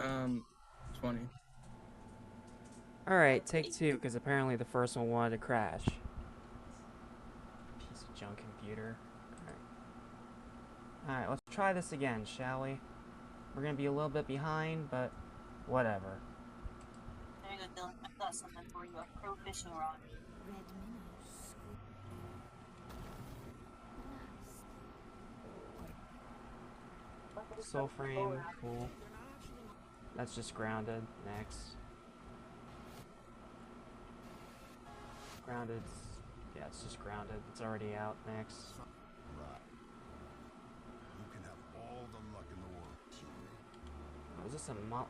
20. Alright, take two, because apparently the first one wanted to crash. Piece of junk computer. Alright, let's try this again, shall we? We're gonna be a little bit behind, but whatever. There you go, Dylan. I've got something for you. A pro fishing rod. Soul frame, cool. That's just grounded. Next. Grounded. Yeah, it's just grounded. It's already out. Next. Right. You can have all the luck in the world. Oh, is this a mo-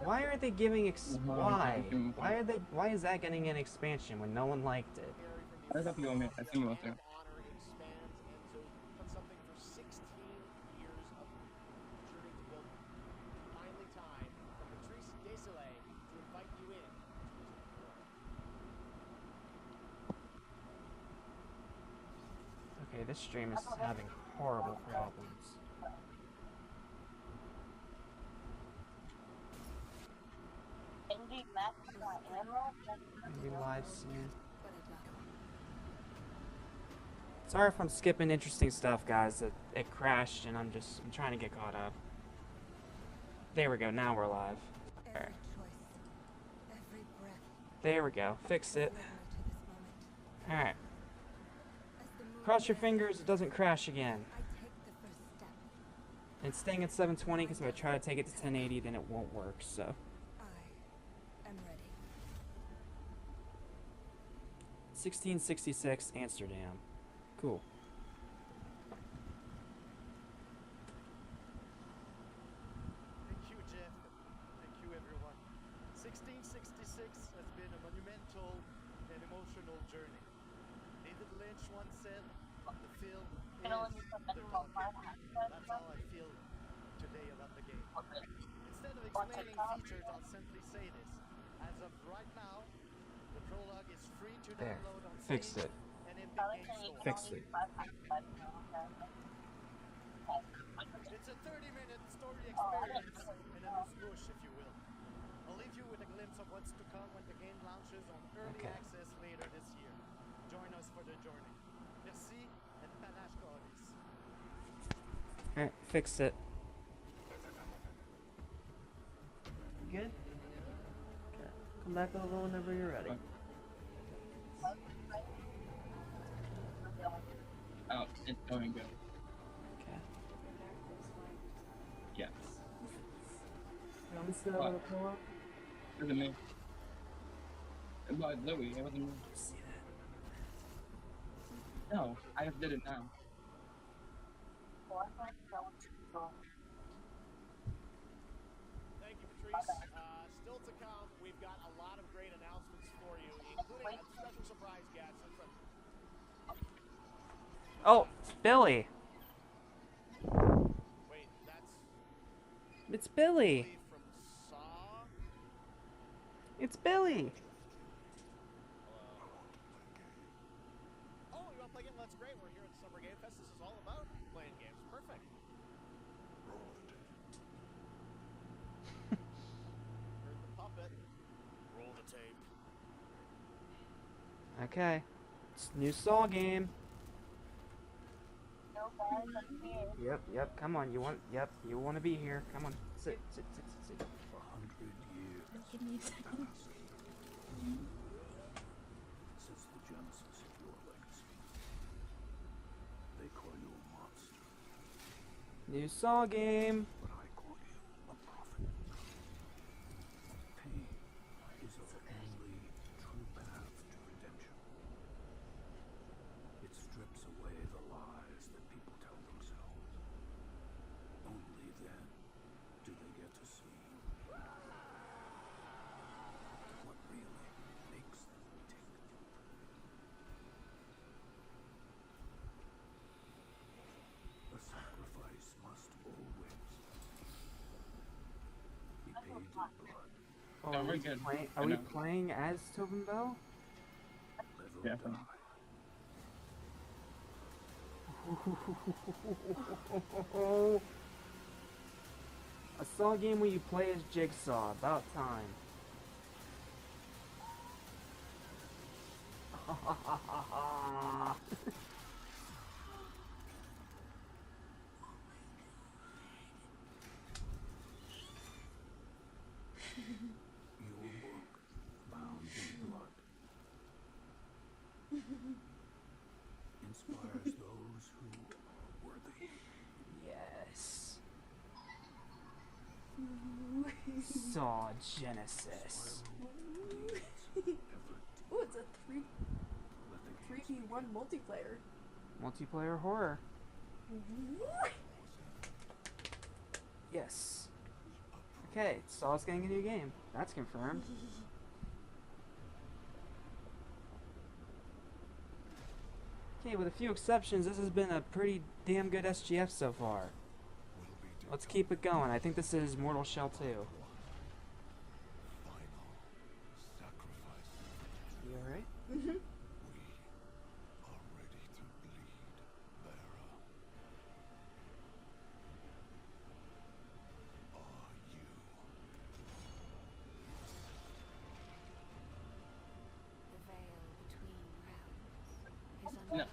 Why are they giving why? Why is that getting an expansion when no one liked it? I thought you I think you want to. Okay, this stream is having horrible problems. Maybe live soon. Sorry if I'm skipping interesting stuff, guys. It crashed and I'm trying to get caught up. There we go, now we're live. Right. There we go, fixed it. Alright. Cross your fingers, it doesn't crash again. And it's staying at 720 because if I try to take it to 1080, then it won't work, so. 1666 Amsterdam. Cool. Thank you, Jeff. Thank you, everyone. 1666 has been a monumental and emotional journey. David Lynch once said, the film is the document. That's how I feel today about the game. Instead of explaining features, I'll simply say this. As of right now, the prologue is free to download on Steam Fixed it. and Epic Games Store. Fixed it. It's a 30-minute story experience and a new swoosh, if you will. I'll leave you with a glimpse of what's to come when the game launches on early access later this year. Join us for the journey. Merci and panache Goris. Alright, fixed it. Good? Okay. Come back over whenever you're ready. Oh, it's going good. Okay. Yes. You want me to sit over the floor? It wasn't me. It was Louis, it wasn't me. No, I just did it now. Thank you, Patrice. Still to come, we've got a lot of great announcements for you, including a special surprise guest. Oh, it's Billy. Wait, that's It's Billy. from Saw? It's Billy. Oh, you want to play game? That's great. We're here at the Summer Game Fest. This is all about playing games. Perfect. Heard the puppet. Roll the tape. Okay. It's a new Saw game. Yep, come on, you want to be here. Come on, sit. 100 years. Give me a second. Since the genesis of your legacy. They call you a monster, New Saw game. but I call you a prophet. Pain is the only true path to redemption. It strips away the lies that people tell themselves. Only then do they get to see what really makes them tick. A sacrifice must always be paid in blood. Oh, No, are we're we good. playing? I Are we know. playing as Tobin Bell? Live or Yeah. die. A Saw game where you play as Jigsaw. About time. Your book, bound in blood, inspires those who are worthy. Yes. Saw Genesis. Ooh, it's a 3v1 multiplayer. Multiplayer horror. Yes. Okay, Saw's getting a new game. That's confirmed. Okay, with a few exceptions, this has been a pretty damn good SGF so far. Let's keep it going. I think this is Mortal Shell 2. You alright? Mm-hmm. No.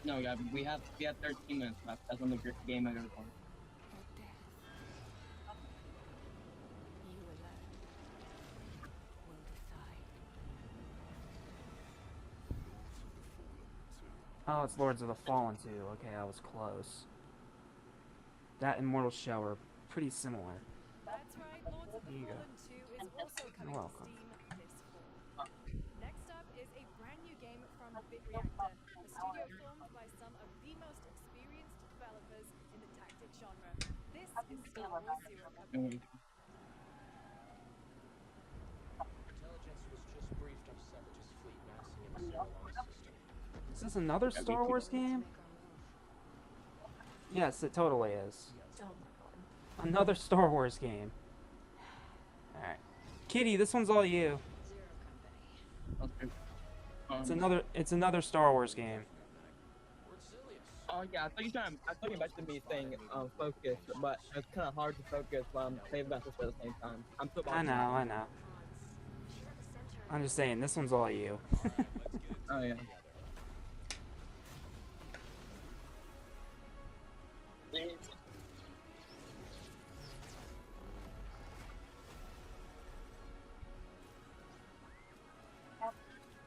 No, yeah, we have 13 minutes left. That's when the game is on. Oh, it's Lords of the Fallen 2. Okay, I was close. That and Mortal Shell are pretty similar. That's right, Lords of the Here you go. Fallen 2 is also coming You're to welcome. Steam this fall. Next up is a brand new game from BitReactor, a studio formed by some of the most experienced developers in the tactic genre. This is Star Wars Zero Company. Intelligence was just briefed on Separatist fleet massing in the Solar system. Is this another Star Wars game? Yes, it totally is. Oh my god. Another Star Wars game. Alright. Kitty, this one's all you. Okay. It's another Star Wars game. Oh yeah, I thought you mentioned me saying focus, but it's kind of hard to focus while I'm playing Master at the same time. I'm so I know. I'm just saying, this one's all you. Oh yeah.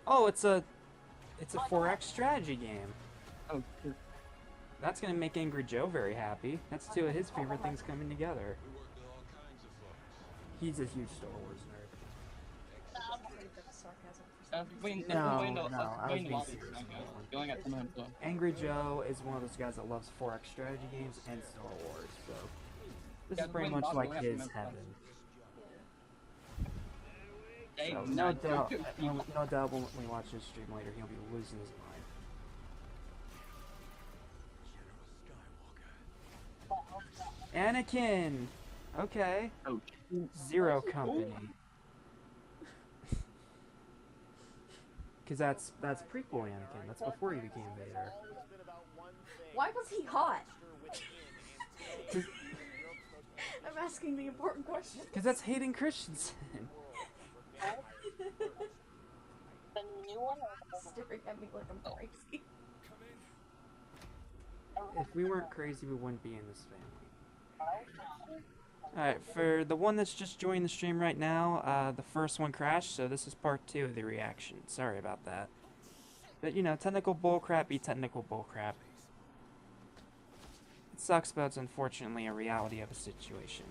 Oh, it's a 4X strategy game. Oh, shoot. That's gonna make Angry Joe very happy. That's two of his favorite things coming together. He's a huge Star Wars nerd. No, I was being serious. You only got 10 minutes left. Angry Joe is one of those guys that loves 4X strategy games and Star Wars, so this is pretty much like his heaven. So no doubt when we watch this stream later, he'll be losing his mind. Anakin! Okay. Oh. Zero Company. Because that's prequel Anakin. That's before he became Vader. Why was he hot? I'm asking the important question. Because that's Hayden Christensen. The new one? Staring at me like I'm crazy. If we weren't crazy, we wouldn't be in this family. Alright, for the one that's just joined the stream right now, the first one crashed, so this is part 2 of the reaction. Sorry about that. But, you know, technical bullcrap be technical bullcrap. It sucks, but it's unfortunately a reality of a situation.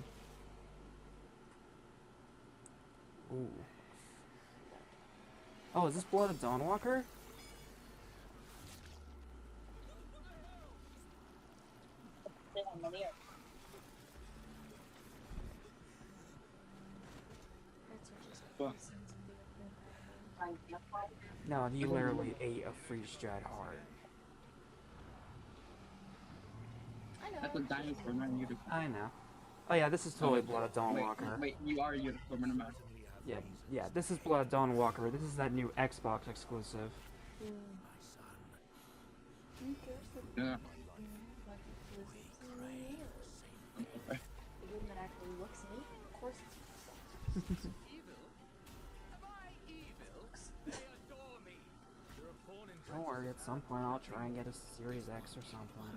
Ooh. Oh, is this Blood of Dawnwalker? No, you literally ate a freeze-dried heart. That's a dinosaur, not a unicorn. I know. Oh yeah, this is totally Blood of Dawnwalker. Wait, you are a unicorn, never mind. Yeah, this is Blood of Dawnwalker. This is that new Xbox exclusive. Yeah. some point I'll try and get a Series X or something. I've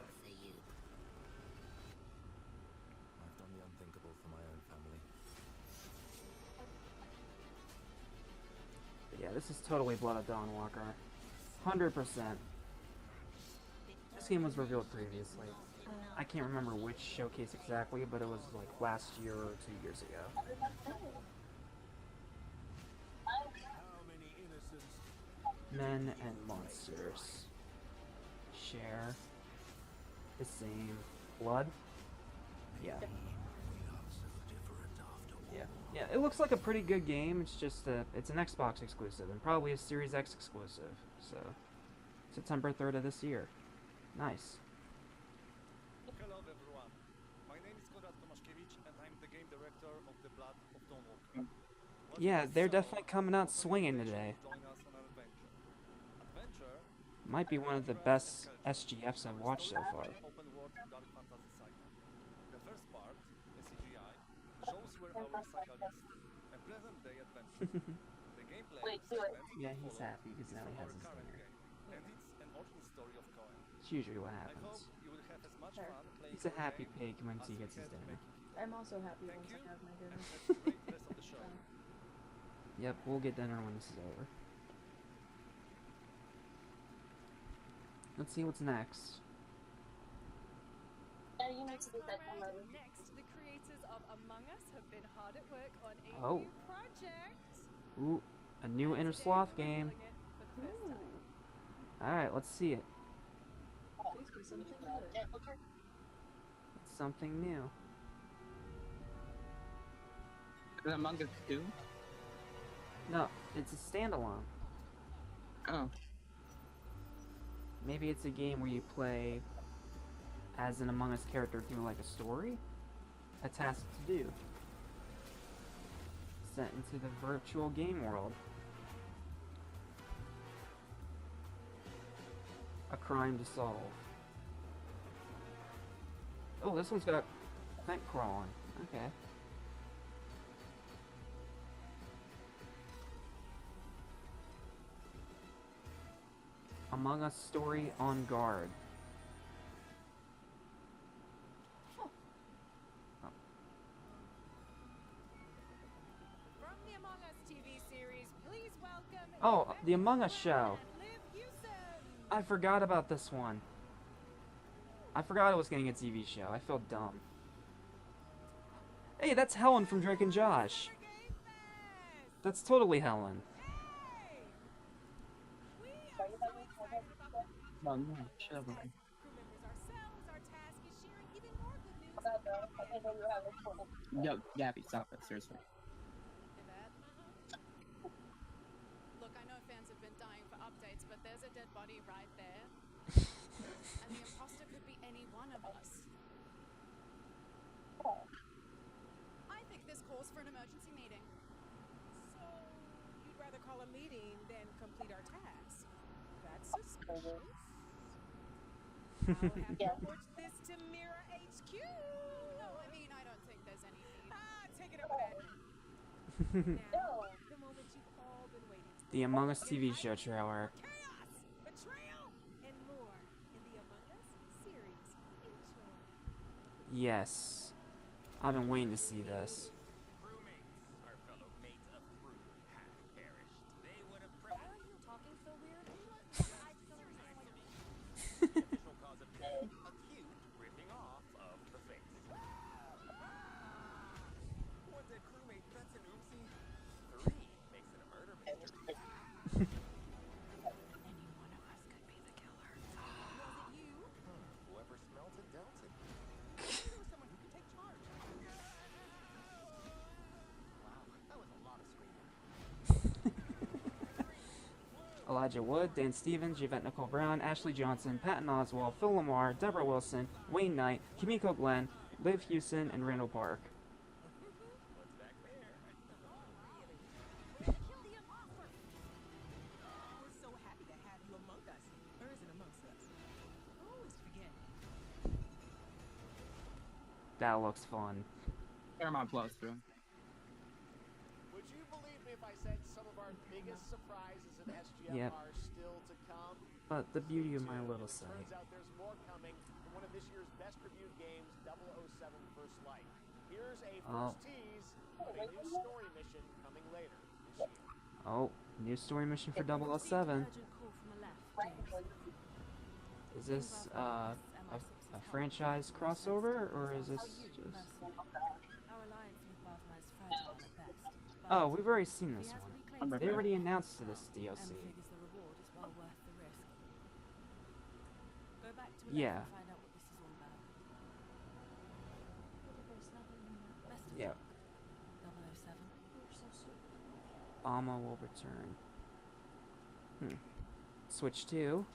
done the unthinkable for my own family. But yeah, this is totally Blood of Dawnwalker. 100%. This game was revealed previously. I can't remember which showcase exactly, but it was like last year or 2 years ago. Men and monsters share the same blood. Yeah. Yeah, it looks like a pretty good game. It's just it's an Xbox exclusive and probably a Series X exclusive. So September 3rd of this year. Nice. Hello everyone. My name is and I'm the game director of The Blood of Dawnwalker. Yeah, they're definitely coming out swinging today. Might be one of the best SGFs I've watched so far. The first part, the CGI, shows where our cyclists and present-day adventure. The gameplay Yeah, he's happy because now he has his dinner. and it's an origin story of Cohen. It's usually what I hope happens. you will have as much fun playing He's a the happy game pig once as he gets his has dinner. Becky. I'm also happy Thank once you, I have my dinner. and have a great rest of the show. Yep, we'll get dinner when this is over. Let's see what's next. Next, the creators of Among Us have been hard at work on a Oh. new project. Ooh, a new Inner Sloth game. Alright, let's see it. Please be something good. It's something new. Is it Among Us 2? No, it's a standalone. Oh. Maybe it's a game where you play as an Among Us character through like a story? A task to do. Set into the virtual game world. A crime to solve. Oh, this one's got vent crawling. Okay. Among Us story on guard. From the Among Us TV series, please welcome Oh, the Among Us show. Liv Houston. I forgot about this one. I forgot it was getting a TV show. I feel dumb. Hey, that's Helen from Drake and Josh. That's totally Helen. No, no, shut up. Crew members ourselves, our task is sharing even more good news. Yo, Gabby, stop it, seriously. Look, I know fans have been dying for updates, but there's a dead body right there. And the imposter could be any one of us. I think this calls for an emergency meeting. So, you'd rather call a meeting than complete our task? That's suspicious. I'll have to report this to Mira HQ. No, I mean, I don't think there's any need. Take it up with that. Now, the moment you've all been waiting for. The Among Us TV show trailer. Chaos, betrayal, and more in the Among Us series. Enjoy. Yes. I've been waiting to see this. Our fellow mates of crew have perished. They would have Why are you talking so weird? official cause of death, acute ripping off of the face. One dead crewmate, that's an oopsie. 3 makes it a murder mystery. Any one of us could be the killer. Was it you? Whoever smelt it dealt it. There was someone who could take charge. Wow, that was a lot of screaming. Elijah Wood, Dan Stevens, Yvette Nicole Brown, Ashley Johnson, Patton Oswalt, Phil Lamar, Deborah Wilson, Wayne Knight, Kimiko Glenn, Liv Houston, and Randall Park. What's back there? Kill the imposter. We're so happy to have you among us. Or is it amongst us? Always forget. That looks fun. Paramount Plus, bro. Would you believe me if I said some of our our biggest surprises in SGF Yep. are still to come. But the beauty of my little It site. turns out there's more coming from one of this year's best reviewed games, 007 First Light. Here's a first tease of a new story mission coming later this year. Oh, new story mission for 007. Is this a franchise crossover, or is this just... Oh, we've already seen this one. They already announced this DLC. Yeah. Yeah. Alma will return. Switch 2.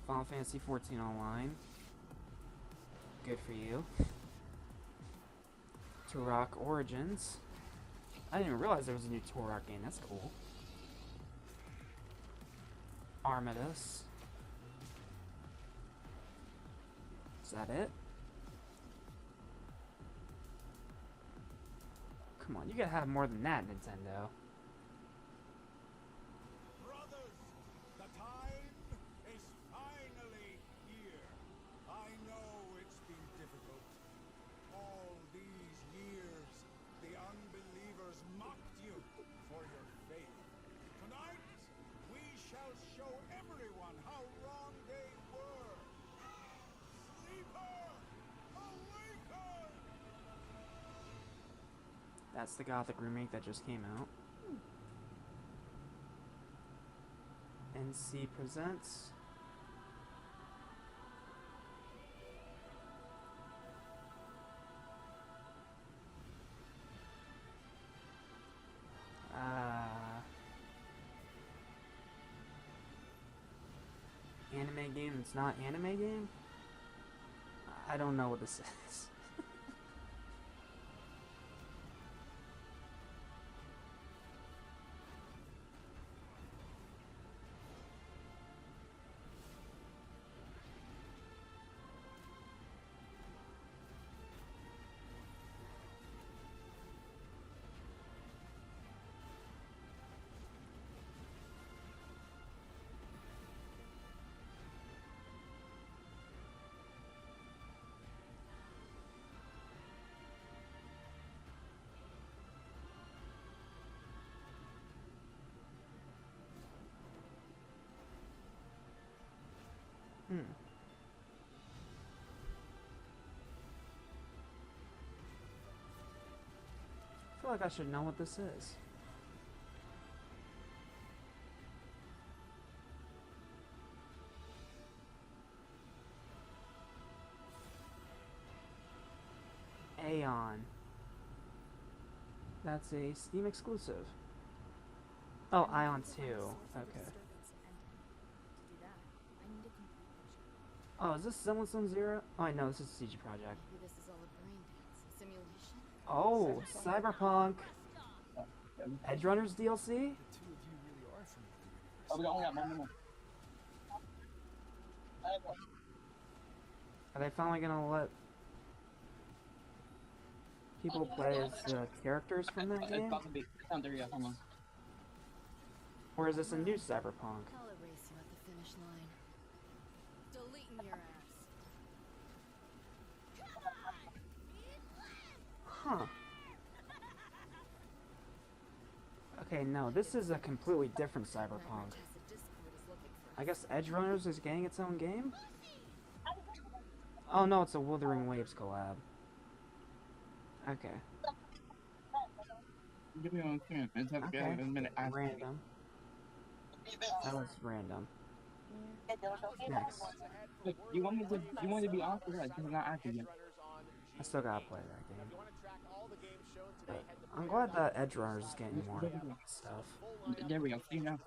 Final Fantasy 14 Online. Good for you. Turok Origins. I didn't realize there was a new Turok game. That's cool. Armidas. Is that it? Come on, you gotta have more than that, Nintendo. Brothers, the time is finally here. I know it's been difficult. All these years, the unbelievers mocked you for your faith. Tonight, we shall show everyone how wrong they were. Sleeper, awaken! That's the Gothic remake that just came out. NC presents. Anime game that's not anime game? I don't know what this is. I feel like I should know what this is. Aeon. That's a Steam exclusive. Oh, Ion 2. Okay. Oh, is this Zenless on Zero? Oh, I know, this is CG Project. Maybe this is all a brain dance, a simulation. Oh, Cyberpunk. Edge Runners DLC? Oh, we only got one more. Are they finally gonna let people play as characters from that game? It's not there yet, hold on. Or is this a new Cyberpunk? I'll erase you at the finish line. Deleting your ass. Huh. Okay, no, this is a completely different Cyberpunk. I guess Edge Runners is getting its own game? Oh no, it's a Wuthering Waves collab. Okay. Give me one second. It's have to Okay. a minute. Random. That was random. Next. Look, you want me to be honest with that? Because I'm not active yet. I still gotta play that game. But I'm glad that Edge Runners is getting more stuff. There we go. See now.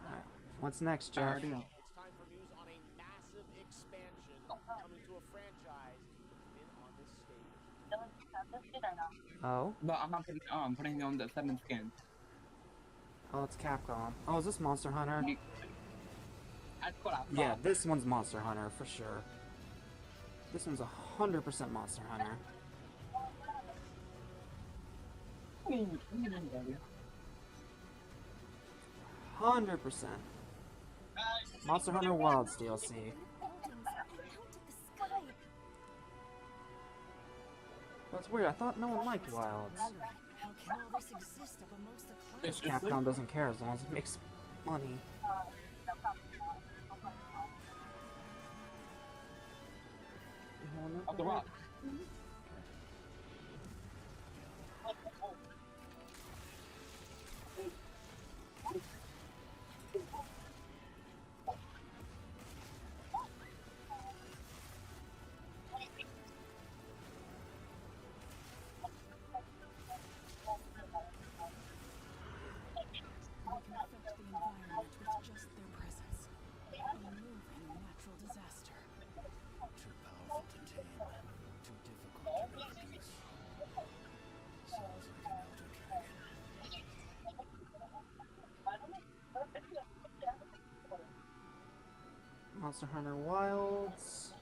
Alright. What's next, Jeff? It's time for news on a massive expansion coming to a franchise that's been on this stage. Oh? But I'm not putting it on. I'm putting on the 7 skins. Oh, it's Capcom. Oh, is this Monster Hunter? That's what I thought. Yeah, this one's Monster Hunter, for sure. This one's 100% Monster Hunter. 100%. Monster Hunter Wilds DLC. Buildings and out at the sky. That's weird. I thought no one liked Wilds. How can all this exist up amongst the clouds? Capcom doesn't care as long as it makes money. Off the rock. They can affect the environment with just their presence. Remove any natural disaster. Too powerful to tame, too difficult to reproduce. Sounds like an elder dragon. Monster Hunter Wilds.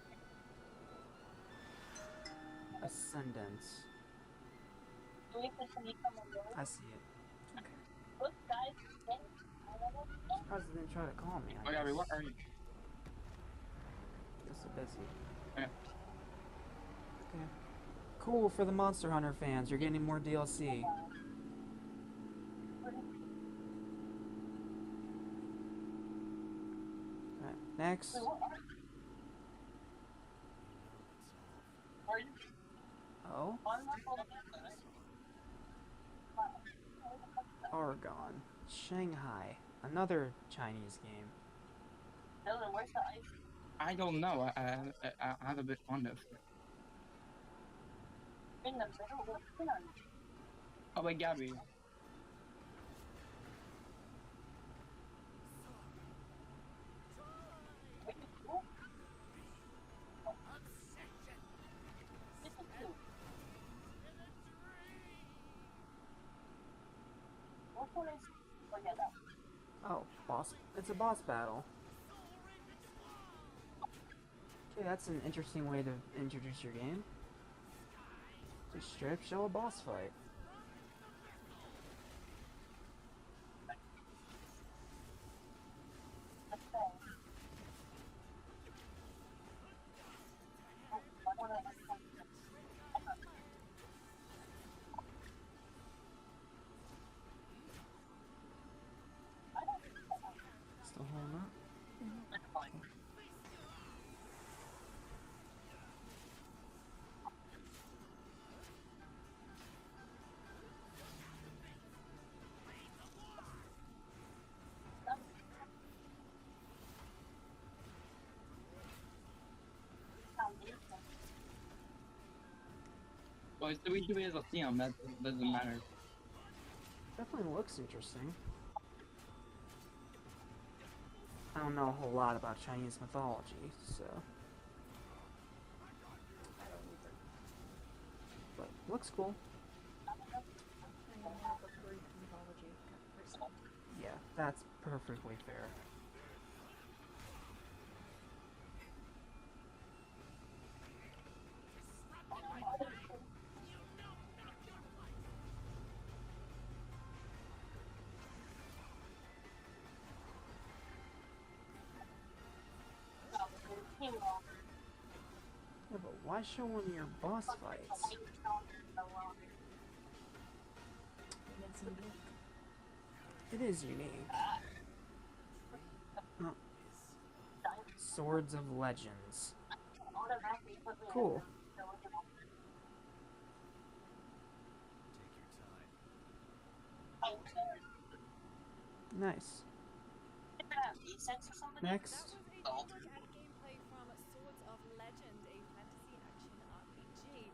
Ascendance. I see it. Okay. Surprised they didn't try to call me. Oh, yeah, what are you? Just so busy. Okay. Okay. Cool for the Monster Hunter fans. You're getting more DLC. Alright, next. Oh? Oregon. Shanghai. Another Chinese game. I don't know. I have a bit on this. Oh, wait, Gabby. Oh, boss. It's a boss battle. Okay, that's an interesting way to introduce your game. Just straight up show a boss fight. Still holding up. Well, it's we do it as a theme. That doesn't matter. Definitely looks interesting. I don't know a whole lot about Chinese mythology, so. But looks cool. I'm more of a Greek mythology kind of person. Yeah, that's perfectly fair. Yeah, but why show one of your boss fights? It's unique. It is unique. Oh. Swords of Legends. Cool. Nice. Next. That was a look at gameplay from Swords of Legend, a fantasy action RPG.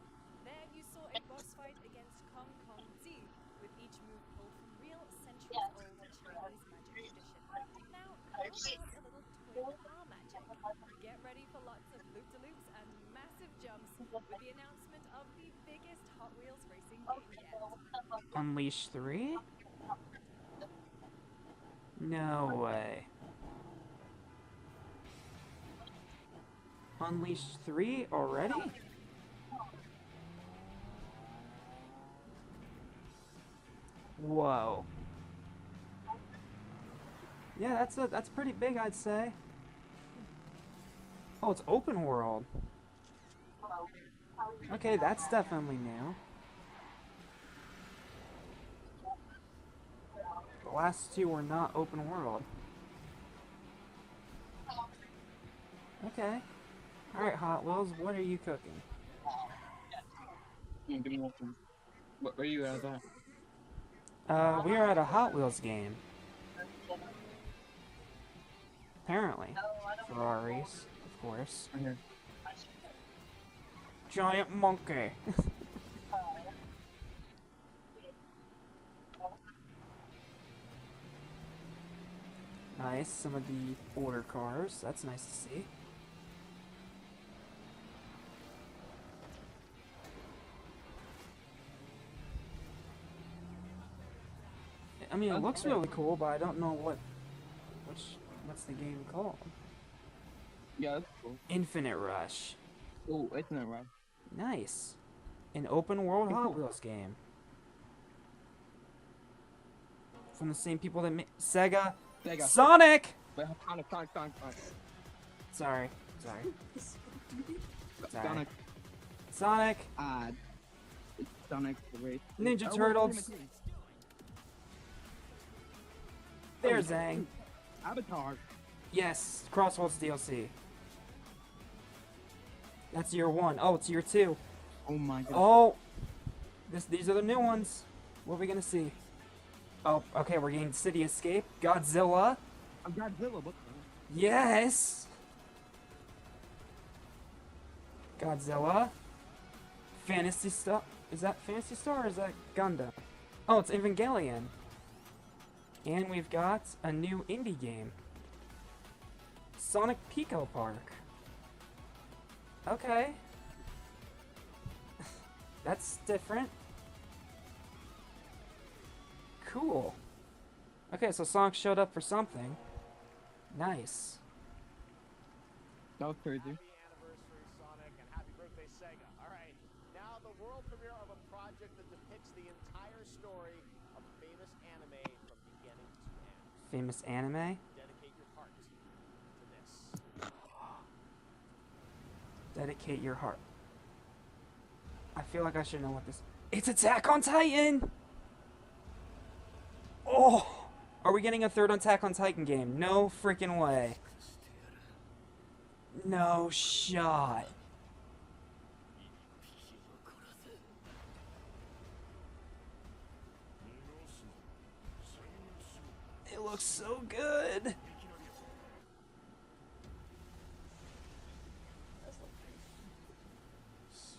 There you saw a boss fight against Kong Kong Zi, with each move pulled from real centuries-old Chinese magic tradition. Now, how about a little twin car magic? Get ready for lots of loop-de-loops and massive jumps with the announcement of the biggest Hot Wheels racing game yet. Unleash 3? No way. Unleash 3 already? Whoa. Yeah, that's pretty big, I'd say. Oh, it's open world. Okay, that's definitely new. The last two were not open world. Okay. Alright, Hot Wheels, what are you cooking? Give me one. Where are you at? We are at a Hot Wheels game. Apparently. Ferraris, of course. Right here. Giant monkey. Nice, some of the border cars. That's nice to see. I mean, it looks really cool, but I don't know what's the game called? Yeah, that's cool. Infinite Rush. Oh, Infinite Rush. Nice. An open world Hot Wheels game. From the same people that made Sega. Sonic! Wait, Sonic. Sorry. Sonic. Sonic. Sonic the Race. Ninja Turtles. There's Zang. Avatar. Yes, Crossroads DLC. That's year 1. Oh, it's year 2. Oh my god. Oh! These are the new ones. What are we gonna see? Oh, okay, we're getting City Escape. Godzilla. Godzilla, what the? Yes! Godzilla. Phantasy Star. Is that Phantasy Star or is that Gundam? Oh, it's Evangelion. And we've got a new indie game. Sonic Pico Park. Okay. That's different. Cool. Okay, so Sonic showed up for something. Nice. That was crazy. Happy anniversary, Sonic, and happy birthday, Sega. All right, now the world premiere of a project that depicts the entire story of a famous anime from beginning to end. Famous anime? Dedicate your heart to this. Dedicate your heart. I feel like I should know what this... It's Attack on Titan! Oh! Are we getting a third Attack on Titan game? No freaking way. No shot. It looks so good.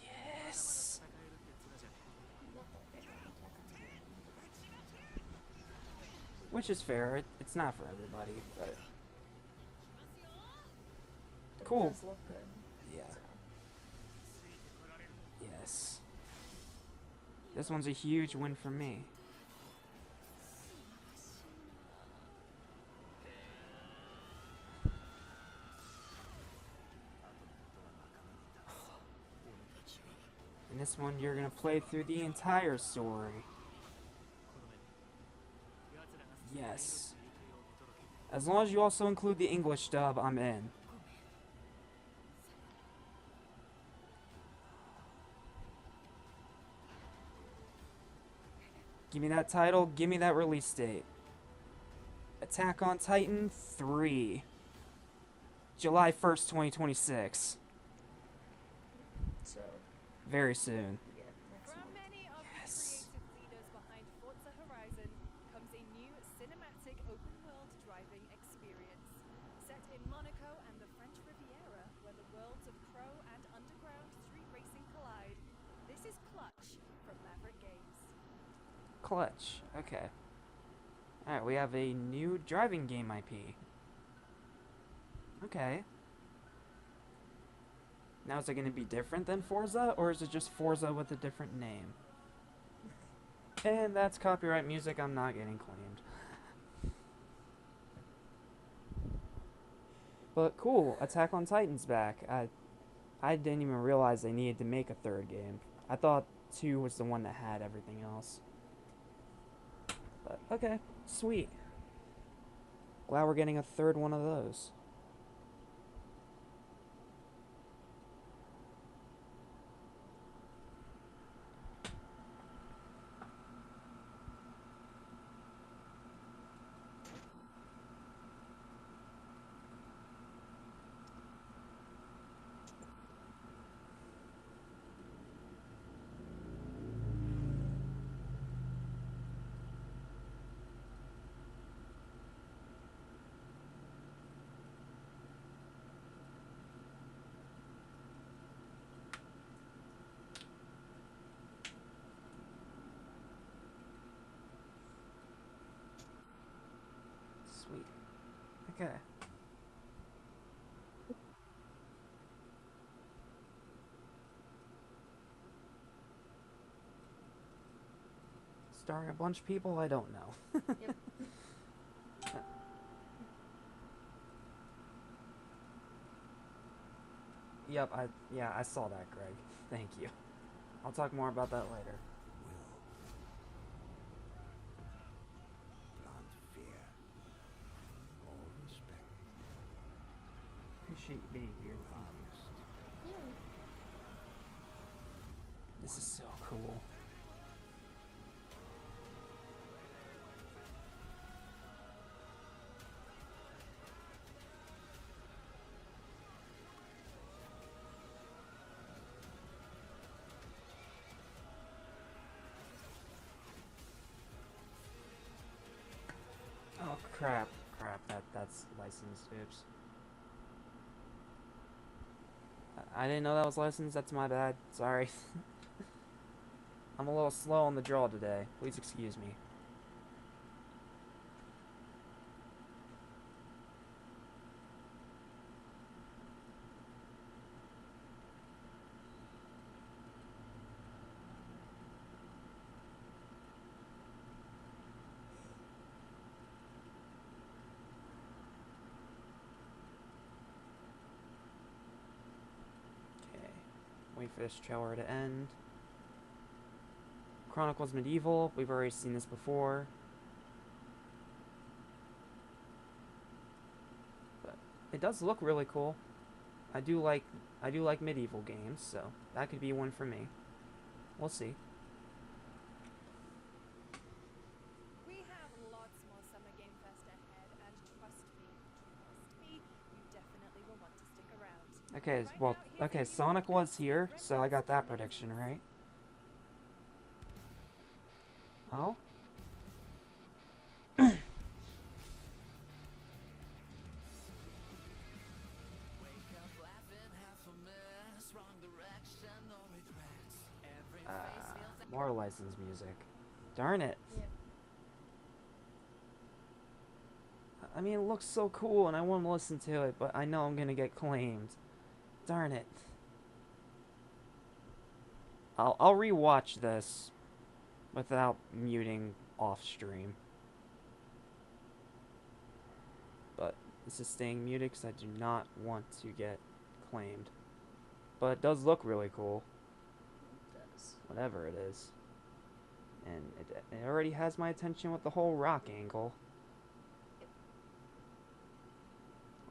Yes. Which is fair. It's not for everybody, but cool. It does look good. Yeah. Yes. This one's a huge win for me. In this one, you're gonna play through the entire story. Yes. As long as you also include the English dub, I'm in. Give me that title, give me that release date. Attack on Titan 3. July 1st, 2026. So, Very soon. yeah, next From month. many of Yes. the creative leaders behind Forza Horizon comes a new cinematic open-world driving experience. Set in Monaco and the French Riviera, where the worlds of pro and underground street racing collide, this is Clutch from Maverick Games. Clutch. Okay. Alright, we have a new driving game IP. Okay. Now is it going to be different than Forza, or is it just Forza with a different name? And that's copyright music I'm not getting claimed. But cool, Attack on Titan's back. I didn't even realize they needed to make a third game. I thought 2 was the one that had everything else. But, okay, sweet. Glad we're getting a third one of those. Sweet. Okay. Starring a bunch of people I don't know. Yep. Yep, I saw that, Greg. Thank you. I'll talk more about that later. Beyond fear. All respect. Appreciate being here. This is so cool. Oh crap, that's licensed, oops. I didn't know that was licensed, that's my bad, sorry. I'm a little slow on the draw today, please excuse me. Wait for this trailer to end. Chronicles Medieval, we've already seen this before. But it does look really cool. I do like medieval games, so that could be one for me. We'll see. We have lots more Summer Game Fest ahead, and trust me, you definitely will want to stick around. Okay, well, okay, Sonic was here, so I got that prediction right. Oh? More licensed music. Darn it. Yep. I mean, it looks so cool and I want to listen to it, but I know I'm gonna get claimed. Darn it. I'll rewatch this without muting off stream. But this is staying muted because I do not want to get claimed. But it does look really cool. Whatever it is. And it already has my attention with the whole rock angle.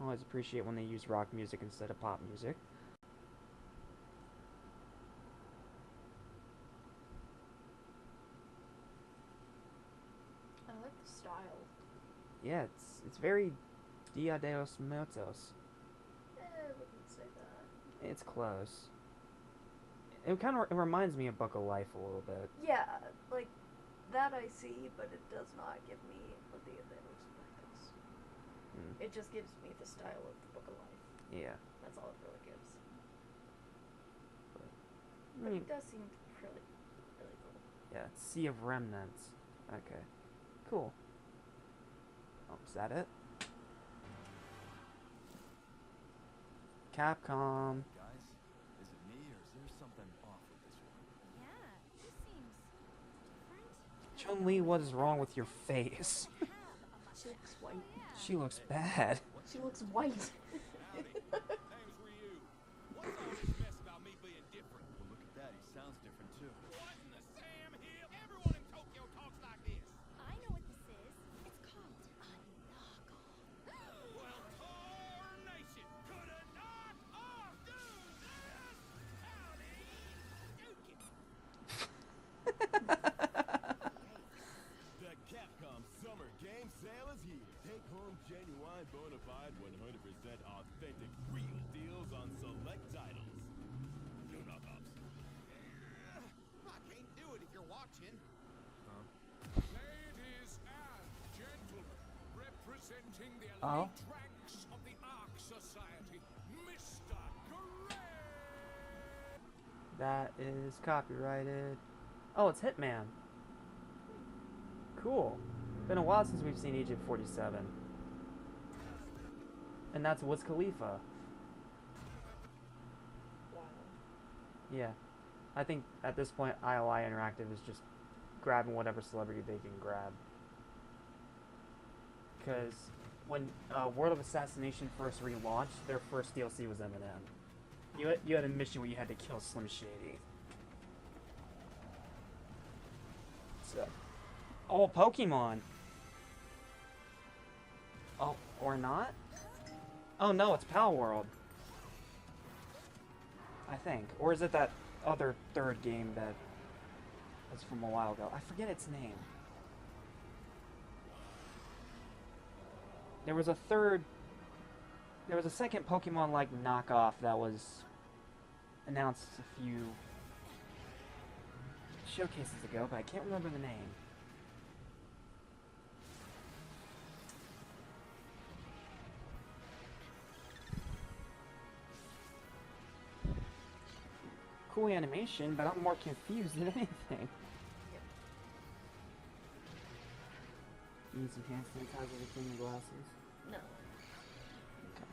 I always appreciate when they use rock music instead of pop music. I like the style. Yeah, it's very Dia de los Muertos. I wouldn't say that. It's close. It kind of reminds me of Book of Life a little bit. Yeah, like, that I see, but it does not give me the Dia de los Muertos. It just gives me the style of the Book of Life. Yeah. That's all it really gives. I But mean, it does seem really, really cool. yeah, Sea of Remnants. Okay. Cool. Oh, is that it? Capcom. Guys, is it me or is there something off with this one? Yeah, this seems different. Chun-Li, what is wrong with your face? She looks white. She looks bad. She looks white. Name's Ryu. What's all this mess about me being different? Well, look at that. He sounds different too. What in the Sam Hill? Everyone in Tokyo talks like this. I know what this is. It's called a knuckle. Oh. That is copyrighted. Oh, it's Hitman. Cool. Been a while since we've seen Agent 47. And that's Wiz Khalifa. Wow. Yeah. I think at this point, ILI Interactive is just grabbing whatever celebrity they can grab. Because when World of Assassination first relaunched, their first DLC was Eminem. You had a mission where you had to kill Slim Shady. So, oh, Pokemon. Oh, or not? Oh no, it's Pal World. I think. Or is it that other third game that was from a while ago? I forget its name. There was a second Pokemon-like knockoff that was announced a few showcases ago, but I can't remember the name. Cool animation, but I'm more confused than anything. You need some hand sanitizer to clean your glasses? No. Okay.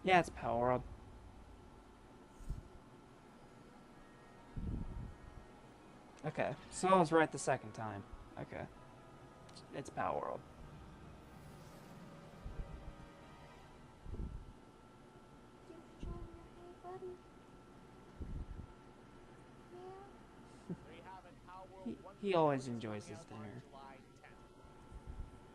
Yeah, it's Power World. Okay, so I was right the second time. Okay. It's Power World. He always enjoys his dinner.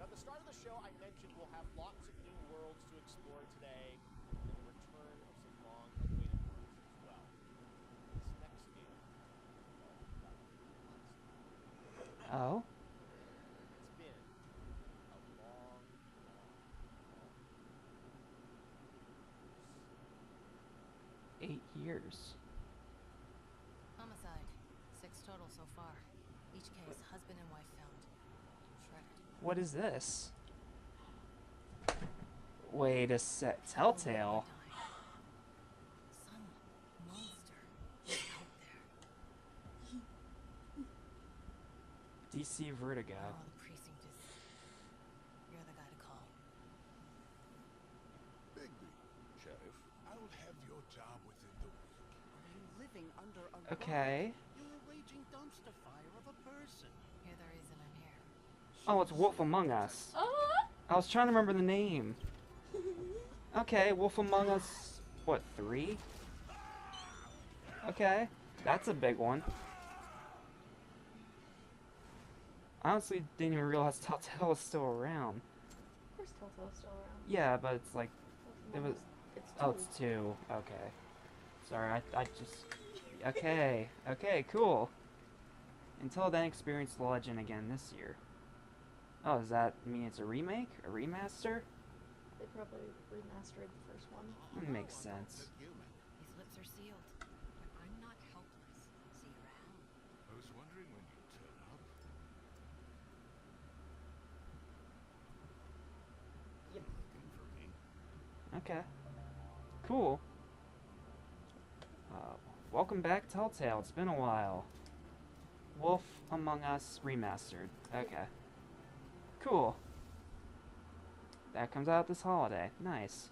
At the start of the show, I mentioned we'll have lots of new worlds to explore today, and the return of some long-awaited worlds as well. This next game, Oh? it's been a long, long 8 years. Homicide. 6 total so far. Each case, husband and wife found. Shredded. What is this? Wait a sec. Telltale? Some monster out there. DC Vertigo. Now the precinct is... You're the guy to call. Bigby, Sheriff, I'll have your job within the week. Are you living under a Okay. You're a raging dumpster fire of a person. You're the reason I'm here. Oh, it's Wolf Among Us. I was trying to remember the name. Okay, Wolf Among Us, what, 3? Okay, that's a big one. I honestly didn't even realize Telltale was still around. Of course Telltale's still around. Yeah, but it's like, it was, It's oh, it's 2, okay. Sorry, I just, okay, cool. Until then, experience the legend again this year. Oh, does that mean it's a remake? A remaster? They probably remastered the first one. That makes sense. These lips are sealed. But I'm not helpless. See you around. I was wondering when you'd turn up. Yep. Looking for me. Okay. Cool. Welcome back, Telltale. It's been a while. Wolf Among Us Remastered. Okay. Cool. That comes out this holiday. Nice.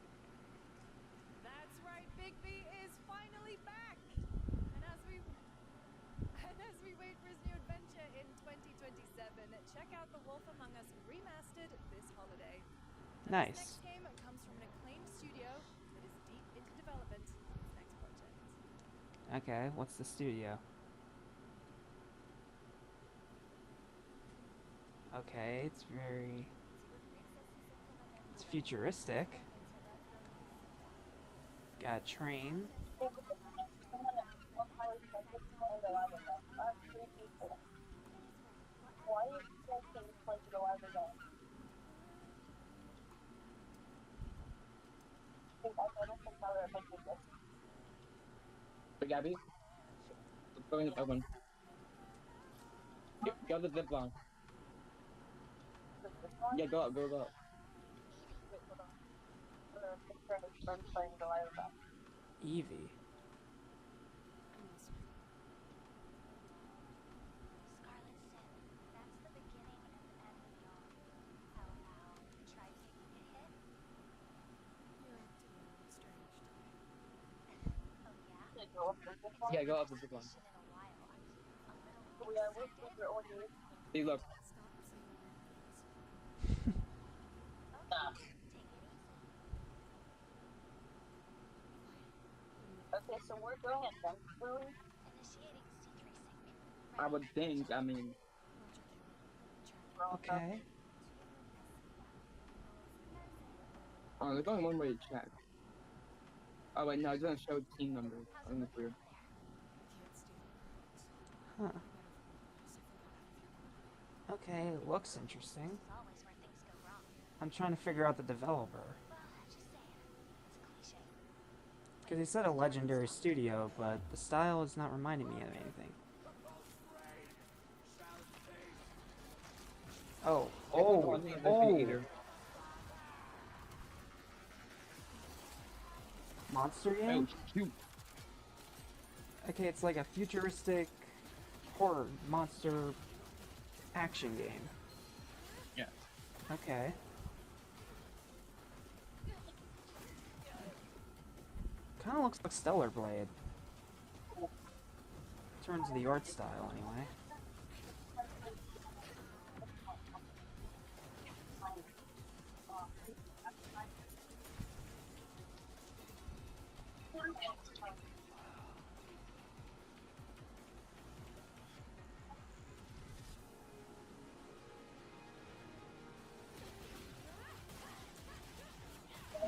That's right, Bigby is finally back! And as we wait for his new adventure in 2027, check out The Wolf Among Us Remastered this holiday. Now, Nice. This next game comes from an acclaimed studio that is deep into development of its next project. Okay, what's the studio? Okay, it's futuristic. Got a train. But Gabby, go in the oven. Go to the zip line. Yeah, go up, go up. Evie. Yeah, go up the zip line. See, look. Okay, so we're going at them. I would think, I mean... Okay. Oh, there's only one way to check. Oh wait, no, it's gonna show team numbers. I think it's weird. Huh. Okay, looks interesting. I'm trying to figure out the developer. Because he said a legendary studio, but the style is not reminding me of anything. Oh, oh. Monster game? Okay, it's like a futuristic horror monster action game. Yeah. Okay. Kind of looks like Stellar Blade. In terms of the art style, anyway.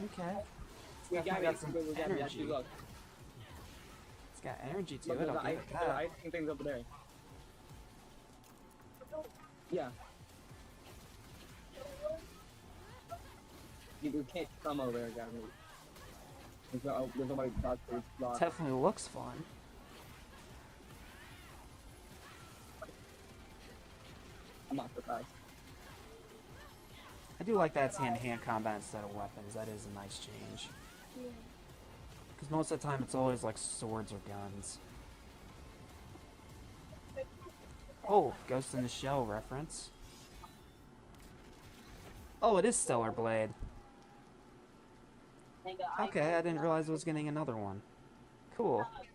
Okay. It's definitely got some energy. It's got energy to it, I'll give it that. Icing things over there. Yeah. You can't come over there, guys. There's nobody blocked. Definitely looks fun. I'm not surprised. I do like that it's hand-to-hand combat instead of weapons. That is a nice change. Because most of the time it's always like swords or guns. Oh, Ghost in the Shell reference. Oh, it is Stellar Blade. Okay, I didn't realize I was getting another one. Cool. That was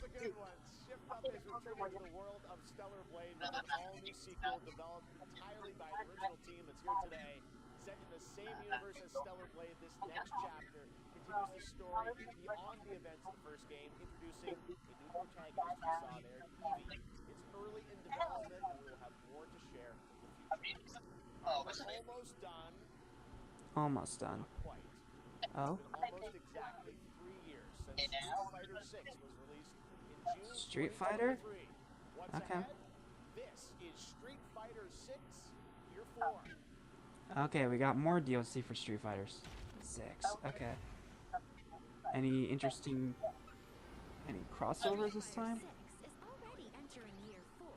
a good one. Shift Up is returning to the world of Stellar Blade with an all-new sequel developed entirely by the original team that's here today. Set in the same universe as Stellar Blade, this next chapter continues the story beyond the events of the first game, introducing a new protagonist we saw there, Keighley. It's early in development, and we will have more to share in the future. We're almost done. Almost done. Not quite. Oh? Almost exactly 3 years since Street Fighter 6 was released in June. Street Fighter? What's Okay. ahead? This is Street Fighter 6 Year 4. Okay, we got more DLC for Street Fighter 6. Okay. Any interesting... any crossovers this time? Is already entering year 4,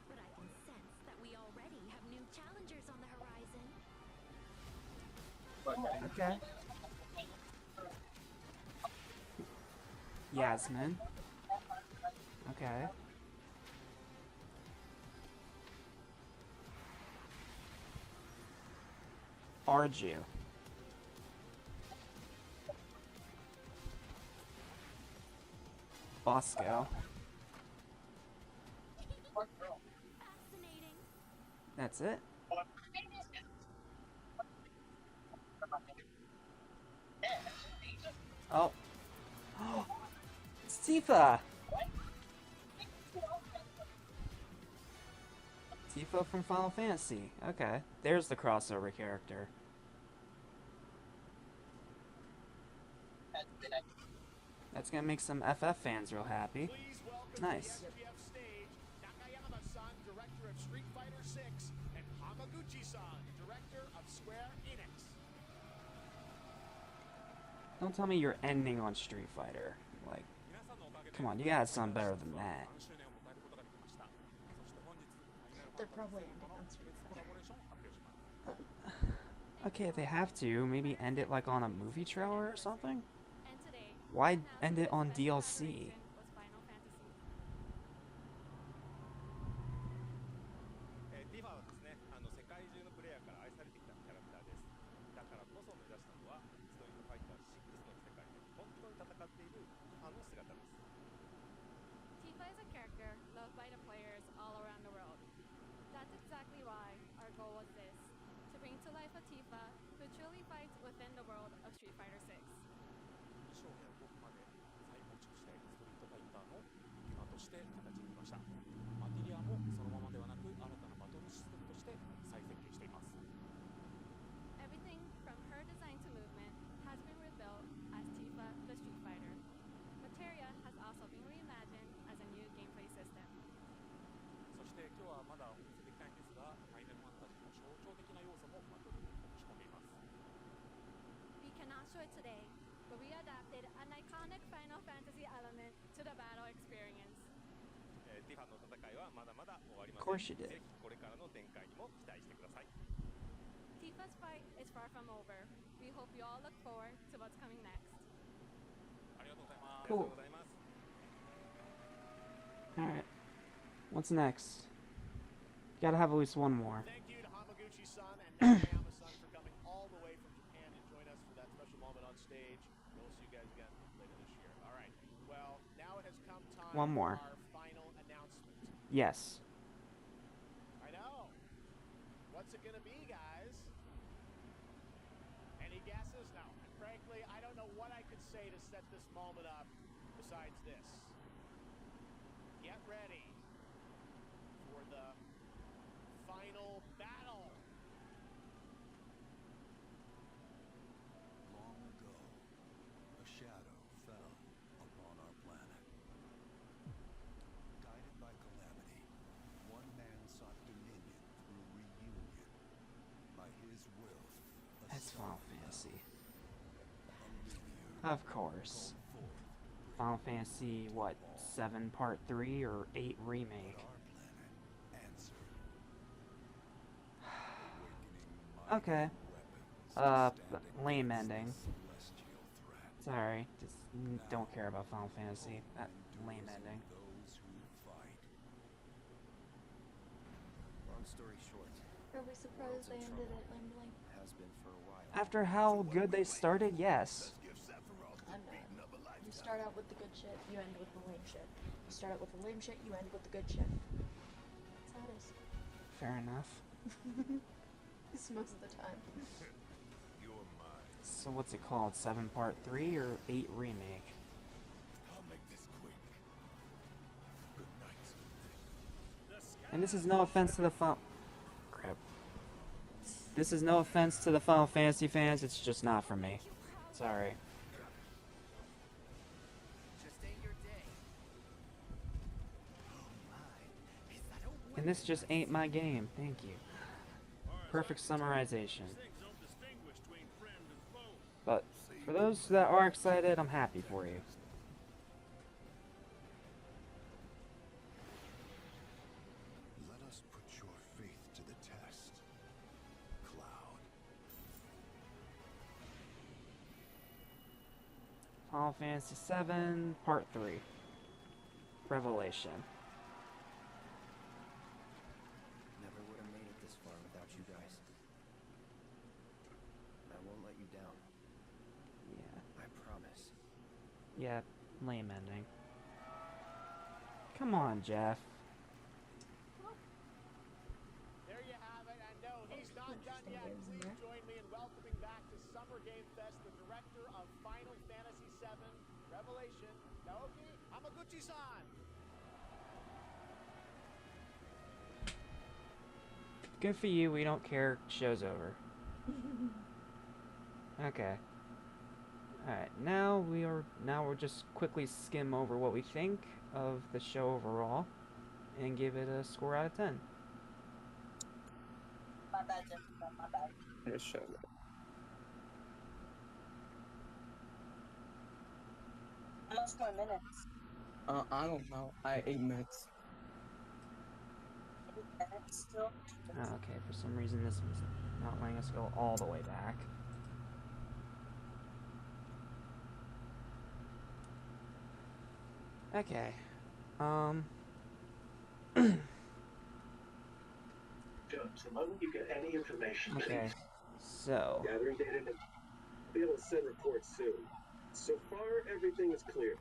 but I can sense that we already have new challengers on the horizon. Okay. Yasmin. Okay. Arju. Bosco. That's it? Oh. It's Tifa! Tifa from Final Fantasy. Okay. There's the crossover character. That's gonna make some FF fans real happy. Please welcome Nice. to the SPF stage, Nakayama-san, director of Street Fighter 6, and Hamaguchi-san, director of Square Enix. Don't tell me you're ending on Street Fighter. Like, come on, you got something better than that. They're probably ending on Street Fighter. Okay, if they have to, maybe end it like on a movie trailer or something? Why end it on DLC? Tifa is a character loved by the players all around the world. That's exactly why our goal was this, to bring to life a Tifa who truly fights within the world of Street Fighter 6. 衣装や動きまで再構築してストリートファイターの基盤として形にしました。マテリアもそのままではなく新たなバトルシステムとして再設計しています。 Everything from her design to movement has been rebuilt as Tifa the Street Fighter. Materia has also been reimagined as a new gameplay system. そして今日はまだお見せできないんですが、ファイナルファンタジーの象徴的な要素もバトルに持ち込んでいます。 We cannot show it today, but we adapted an iconic Final Fantasy element to the battle experience. ティファの戦いはまだまだ終わりません。 Of course you did. ぜひこれからの展開にも期待してください。 Tifa's fight is far from over. We hope you all look forward to what's coming next. ありがとうございます。 Cool. Alright. What's next? Gotta have at least one more. Thank you to Hamaguchi-san and Nakayama-san for coming all the way from Japan and join us for that special moment on stage. We'll see you guys again later this year. All right. Well, now it has come time One more. for our final announcement. Yes. I know. What's it gonna be, guys? Any guesses? No. And frankly, I don't know what I could say to set this moment up besides this. Get ready for the final battle. Long ago, a shadow fell upon our planet. Guided by calamity, one man sought dominion through reunion. By his will, a That's Final Fantasy. meteor Of course. Final Fantasy, what, 7 Part 3 or 8 Remake? Okay. Lame ending. Sorry, just don't care about Final Fantasy. That lame ending. Long story short, Are we surprised they ended it lamely? has been for a while. After how good they started, yes. I'm not. You start out with the good shit, you end with the lame shit. You start out with the lame shit, you end with the good shit. That's how it is. Fair enough. It's most of the time. So what's it called? 7 Part 3 or 8 Remake? I'll make this quick. Good night. And this is no offense to the Final... Crap. This is no offense to the Final Fantasy fans, it's just not for me. Sorry. Just ain't your day. And this just ain't my game. Thank you. Perfect summarization. But for those that are excited, I'm happy for you. Let us put your faith to the test, Cloud. Final Fantasy VII, Part 3. Revelation. Never would have made it this far without you guys. I won't let you down. Yeah. I promise. Yeah, lame ending. Come on, Jeff. There you have it, and no, he's not done yet. Please join me in welcoming back to Summer Game Fest the director of Final Fantasy VII Revelation, Naoki Hamaguchi-san. Good for you, we don't care. Show's over. Okay. Alright, now we'll just quickly skim over what we think of the show overall and give it a score out of 10. My bad, Jessica. My bad. Just show it. How much more minutes? I don't know. 8 minutes. 8 minutes still? Okay, for some reason this one's not letting us go all the way back. Okay. Jones, the moment you get any information, Okay. So. gathering data and be able to send reports soon. So far, everything is clear.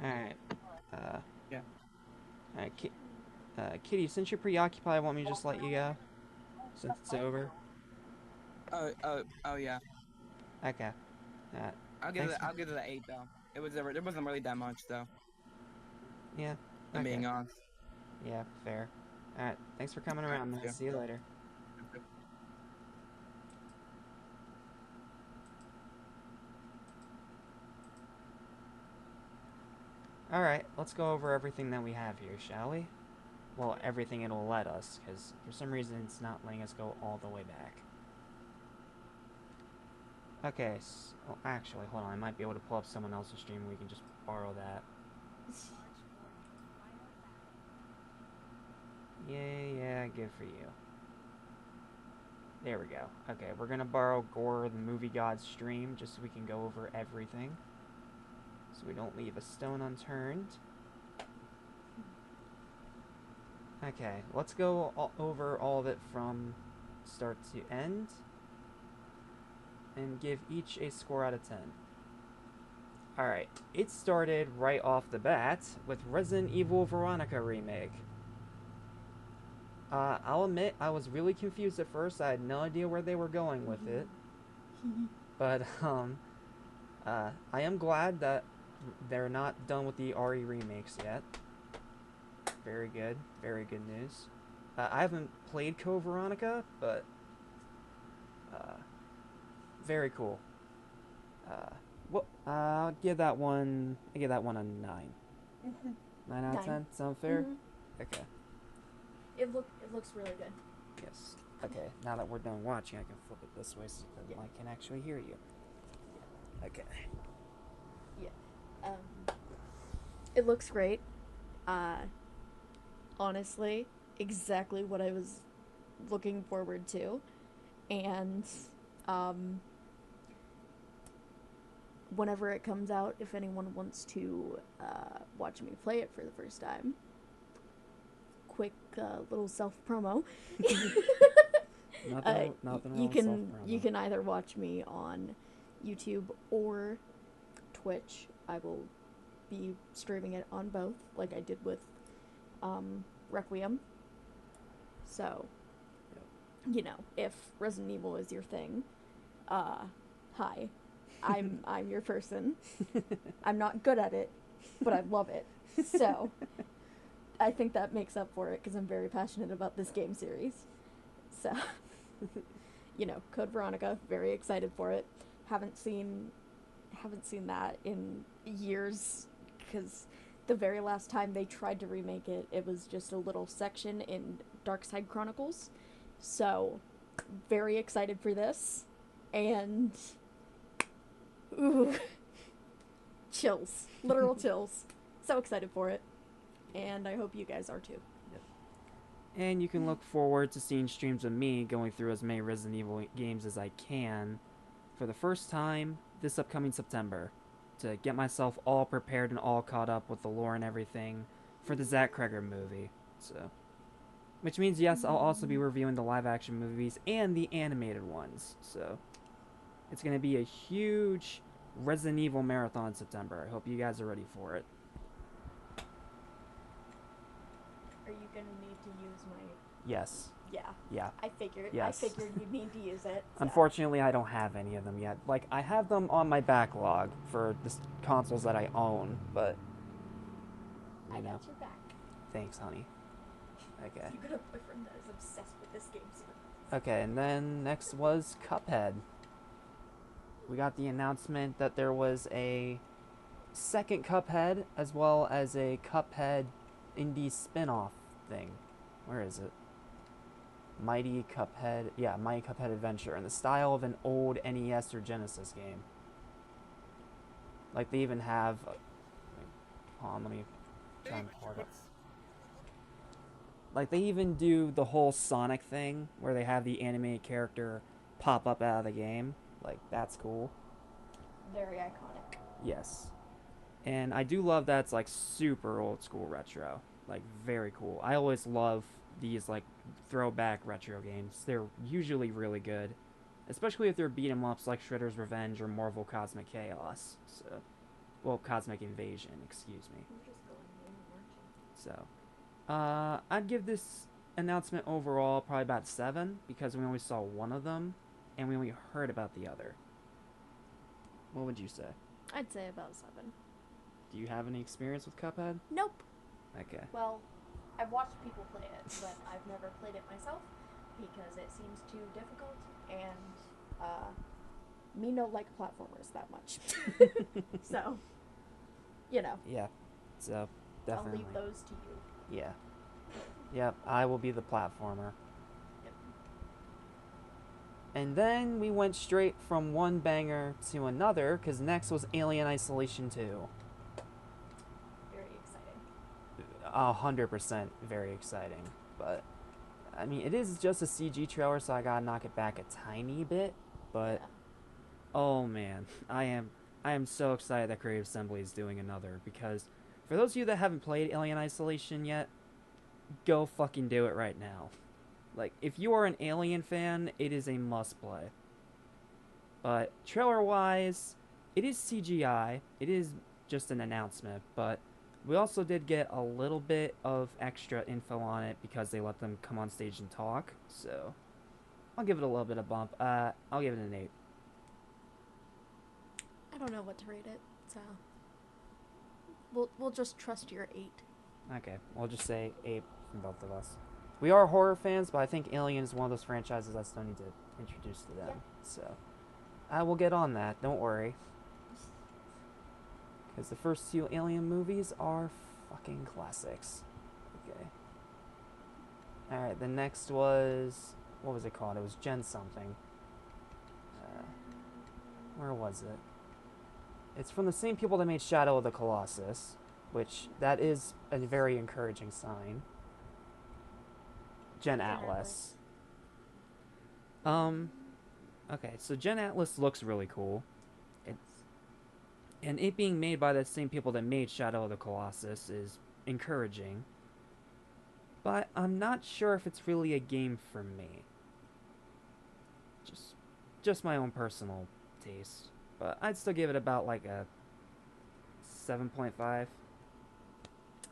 Alright. Yeah. Alright, Kitty, since you're preoccupied, I want me to just let you go? Since it's over? Oh yeah. Okay. I'll give it an 8 though. It wasn't really that much though. Yeah. I'm being honest. Yeah, fair. Alright, thanks for coming around, man. Yeah. See you later. Alright, let's go over everything that we have here, shall we? Well, everything it'll let us, because for some reason it's not letting us go all the way back. Okay, so, actually, hold on, I might be able to pull up someone else's stream where we can just borrow that. Yeah, good for you. There we go. Okay, we're gonna borrow Gore, the Movie God's stream, just so we can go over everything. So we don't leave a stone unturned. Okay, let's go over all of it from start to end. And give each a score out of 10. Alright, it started right off the bat with Resident Evil Veronica Remake. I'll admit, I was really confused at first. I had no idea where they were going with it. But, I am glad that they're not done with the RE remakes yet. Very good news. I haven't played Code Veronica, but, very cool. Well, I'll give that one a 9. 9 out of 10? Sound fair? Okay. It looks really good. Yes. Okay, now that we're done watching, I can flip it this way so that I can actually hear you. Okay. Yeah. It looks great. Honestly, exactly what I was looking forward to. And, whenever it comes out, if anyone wants to watch me play it for the first time, quick little self-promo. You can either watch me on YouTube or Twitch. I will be streaming it on both, like I did with Requiem. So, you know, if Resident Evil is your thing, hi. I'm your person. I'm not good at it, but I love it. So, I think that makes up for it because I'm very passionate about this game series. So, you know, Code Veronica, very excited for it. Haven't seen that in years because the very last time they tried to remake it, it was just a little section in Darkside Chronicles. So, very excited for this. And ooh, chills. Literal chills. So excited for it. And I hope you guys are too. Yep. And you can look forward to seeing streams of me going through as many Resident Evil games as I can for the first time this upcoming September to get myself all prepared and all caught up with the lore and everything for the Zack Kreger movie. So, which means, yes, I'll also be reviewing the live-action movies and the animated ones. So, it's going to be a huge Resident Evil marathon in September. I hope you guys are ready for it. Are you going to need to use my... Yes. Yeah. Yeah. I figured. Yes. I figured you'd need to use it. So. Unfortunately, I don't have any of them yet. Like, I have them on my backlog for the consoles that I own, but... I got your back. Thanks, honey. Okay. You got a boyfriend that is obsessed with this game series. Okay, and then next was Cuphead. we got the announcement that there was a second Cuphead as well as a Cuphead indie spin-off thing. Where is it? Mighty Cuphead. Yeah, Mighty Cuphead Adventure in the style of an old NES or Genesis game. Like, they even have... hold on, let me try and pull it up. Like, they even do the whole Sonic thing, where they have the animated character pop up out of the game. Like, that's cool. Very iconic. Yes. And I do love that it's, like, super old school retro. Like, very cool. I always love these, like, throwback retro games. They're usually really good. Especially if they're beat 'em ups like Shredder's Revenge or Marvel Cosmic Chaos. So, well, Cosmic Invasion, excuse me. So, I'd give this announcement overall probably about 7, because we only saw one of them, and we only heard about the other. What would you say? I'd say about 7. Do you have any experience with Cuphead? Nope. Okay. Well, I've watched people play it, but I've never played it myself because it seems too difficult, and me no like platformers that much. So, you know. Yeah. So, definitely. I'll leave those to you. Yeah. Yep, I will be the platformer. Yep. And then we went straight from one banger to another, because next was Alien Isolation 2. Very exciting. 100% very exciting. But, I mean, it is just a CG trailer, so I gotta knock it back a tiny bit. But, oh man, I am so excited that Creative Assembly is doing another, because for those of you that haven't played Alien Isolation yet, go fucking do it right now. Like, if you are an Alien fan, it is a must-play. But, trailer-wise, it is CGI. It is just an announcement, but we also did get a little bit of extra info on it because they let them come on stage and talk, so I'll give it a little bit of bump. I'll give it an 8. I don't know what to rate it, so we'll just trust your 8. Okay, we'll just say 8 from both of us. We are horror fans, but I think Alien is one of those franchises I still need to introduce to them. Yeah. So, I will get on that, don't worry. Because the first 2 Alien movies are fucking classics. Okay. Alright, the next was... what was it called? It was Gen something. Where was it? It's from the same people that made Shadow of the Colossus, which that is a very encouraging sign. Gen Atlas. Okay, so Gen Atlas looks really cool. And it being made by the same people that made Shadow of the Colossus is encouraging. But I'm not sure if it's really a game for me. Just my own personal taste. But I'd still give it about like a 7.5.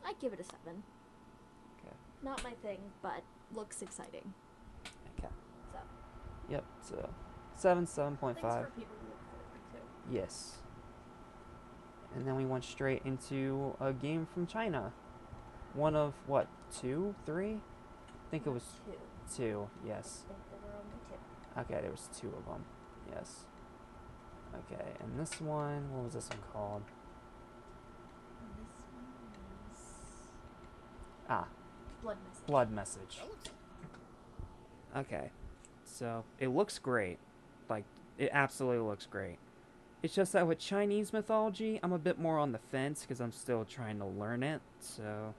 I'd give it a 7. Okay. Not my thing, but looks exciting. Okay. So. Yep, so 7, 7.5. Things for people to look forward to. Yes. And then we went straight into a game from China. One of, what, 2, 3? I think it was 2, yes. I think there were only 2. Okay, there was 2 of them, yes. Okay, and this one, what was this one called? This one was... Blood Message. Blood Message. Okay, so it looks great. Like, it absolutely looks great. It's just that with Chinese mythology, I'm a bit more on the fence because I'm still trying to learn it, so...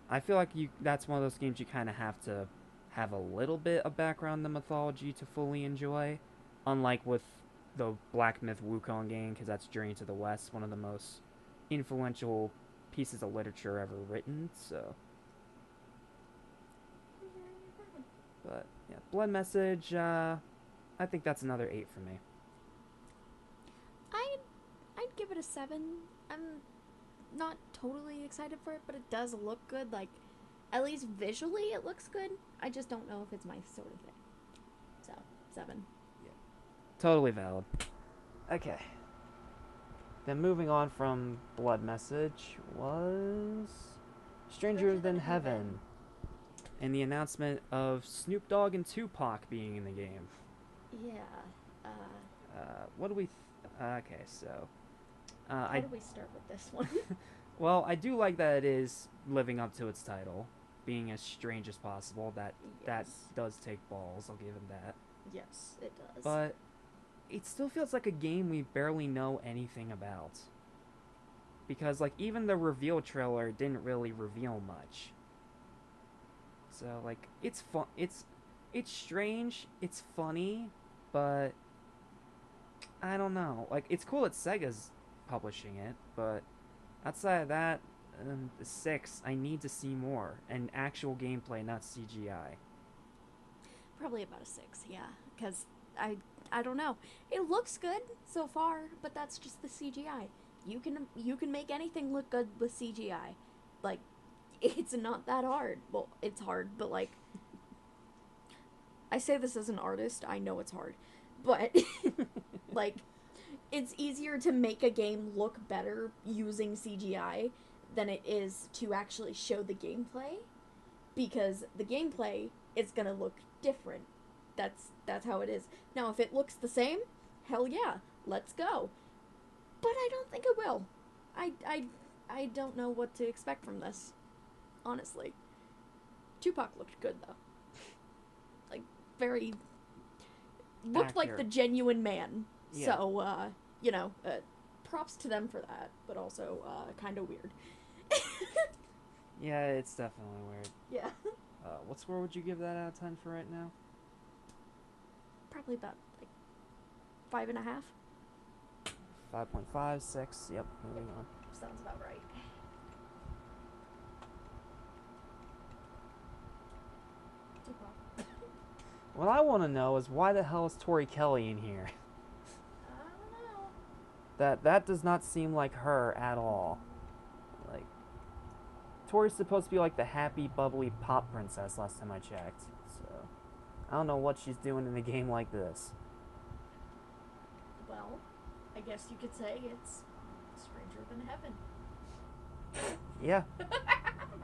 I feel like that's one of those games you kind of have to have a little bit of background in the mythology to fully enjoy. Unlike with the Black Myth Wukong game, because that's Journey to the West, one of the most influential pieces of literature ever written, so... But, yeah, Blood Message, I think that's another 8 for me. I'd give it a 7. I'm not totally excited for it, but it does look good. Like, at least visually it looks good. I just don't know if it's my sort of thing. So, 7. Yeah. Totally valid. Okay. Then moving on from Blood Message was Stranger Than Heaven. And the announcement of Snoop Dogg and Tupac being in the game. Yeah. What do we... okay, so... How do we start with this one? Well, I do like that it is living up to its title, being as strange as possible. That does take balls, I'll give it that. Yes, it does. But it still feels like a game we barely know anything about. Because, like, even the reveal trailer didn't really reveal much. So, like, it's fun. It's strange, it's funny, but I don't know. Like, it's cool that Sega's publishing it, but outside of that, the 6, I need to see more. And actual gameplay, not CGI. Probably about a 6, yeah. Because I don't know. It looks good so far, but that's just the CGI. You can make anything look good with CGI. Like, it's not that hard. Well, it's hard, but like, I say this as an artist, I know it's hard. But like, it's easier to make a game look better using CGI than it is to actually show the gameplay, because the gameplay is gonna look different. That's how it is. Now, if it looks the same, hell yeah, let's go. But I don't think it will. I don't know what to expect from this, honestly. Tupac looked good though. Like, very looked like the genuine man. Yeah. So, you know, props to them for that, but also kind of weird. Yeah, it's definitely weird. Yeah. What score would you give that out of 10 for right now? Probably about, like, 5.5. 5.5, 6, yep, moving on. Sounds about right. What I want to know is why the hell is Tori Kelly in here? I don't know. That does not seem like her at all. Like, Tori's supposed to be like the happy, bubbly pop princess last time I checked. So, I don't know what she's doing in a game like this. Well, I guess you could say it's stranger than heaven. Yeah.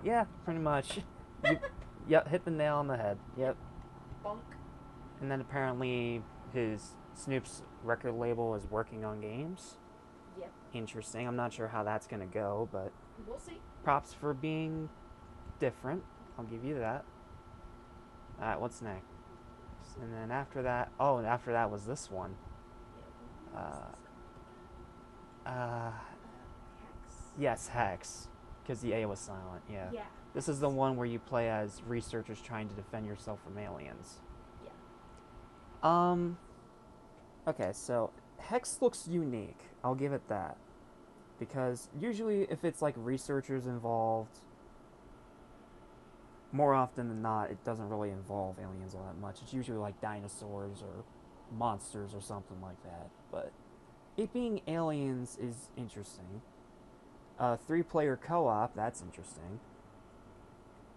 Yeah, pretty much. Yep, hit the nail on the head. Yep. Bonk. And then apparently Snoop's record label is working on games. Yep. Interesting. I'm not sure how that's going to go, but We'll see. props for being different. I'll give you that. Alright, what's next? And then after that, after that was this one. Yes, Hex. Because the A was silent, yeah. Yeah. This is the one where you play as researchers trying to defend yourself from aliens. Yeah. Okay, so Hex looks unique. I'll give it that. Because usually if it's like researchers involved, more often than not, it doesn't really involve aliens all that much. It's usually like dinosaurs or monsters or something like that. But it being aliens is interesting. 3-player co-op, that's interesting.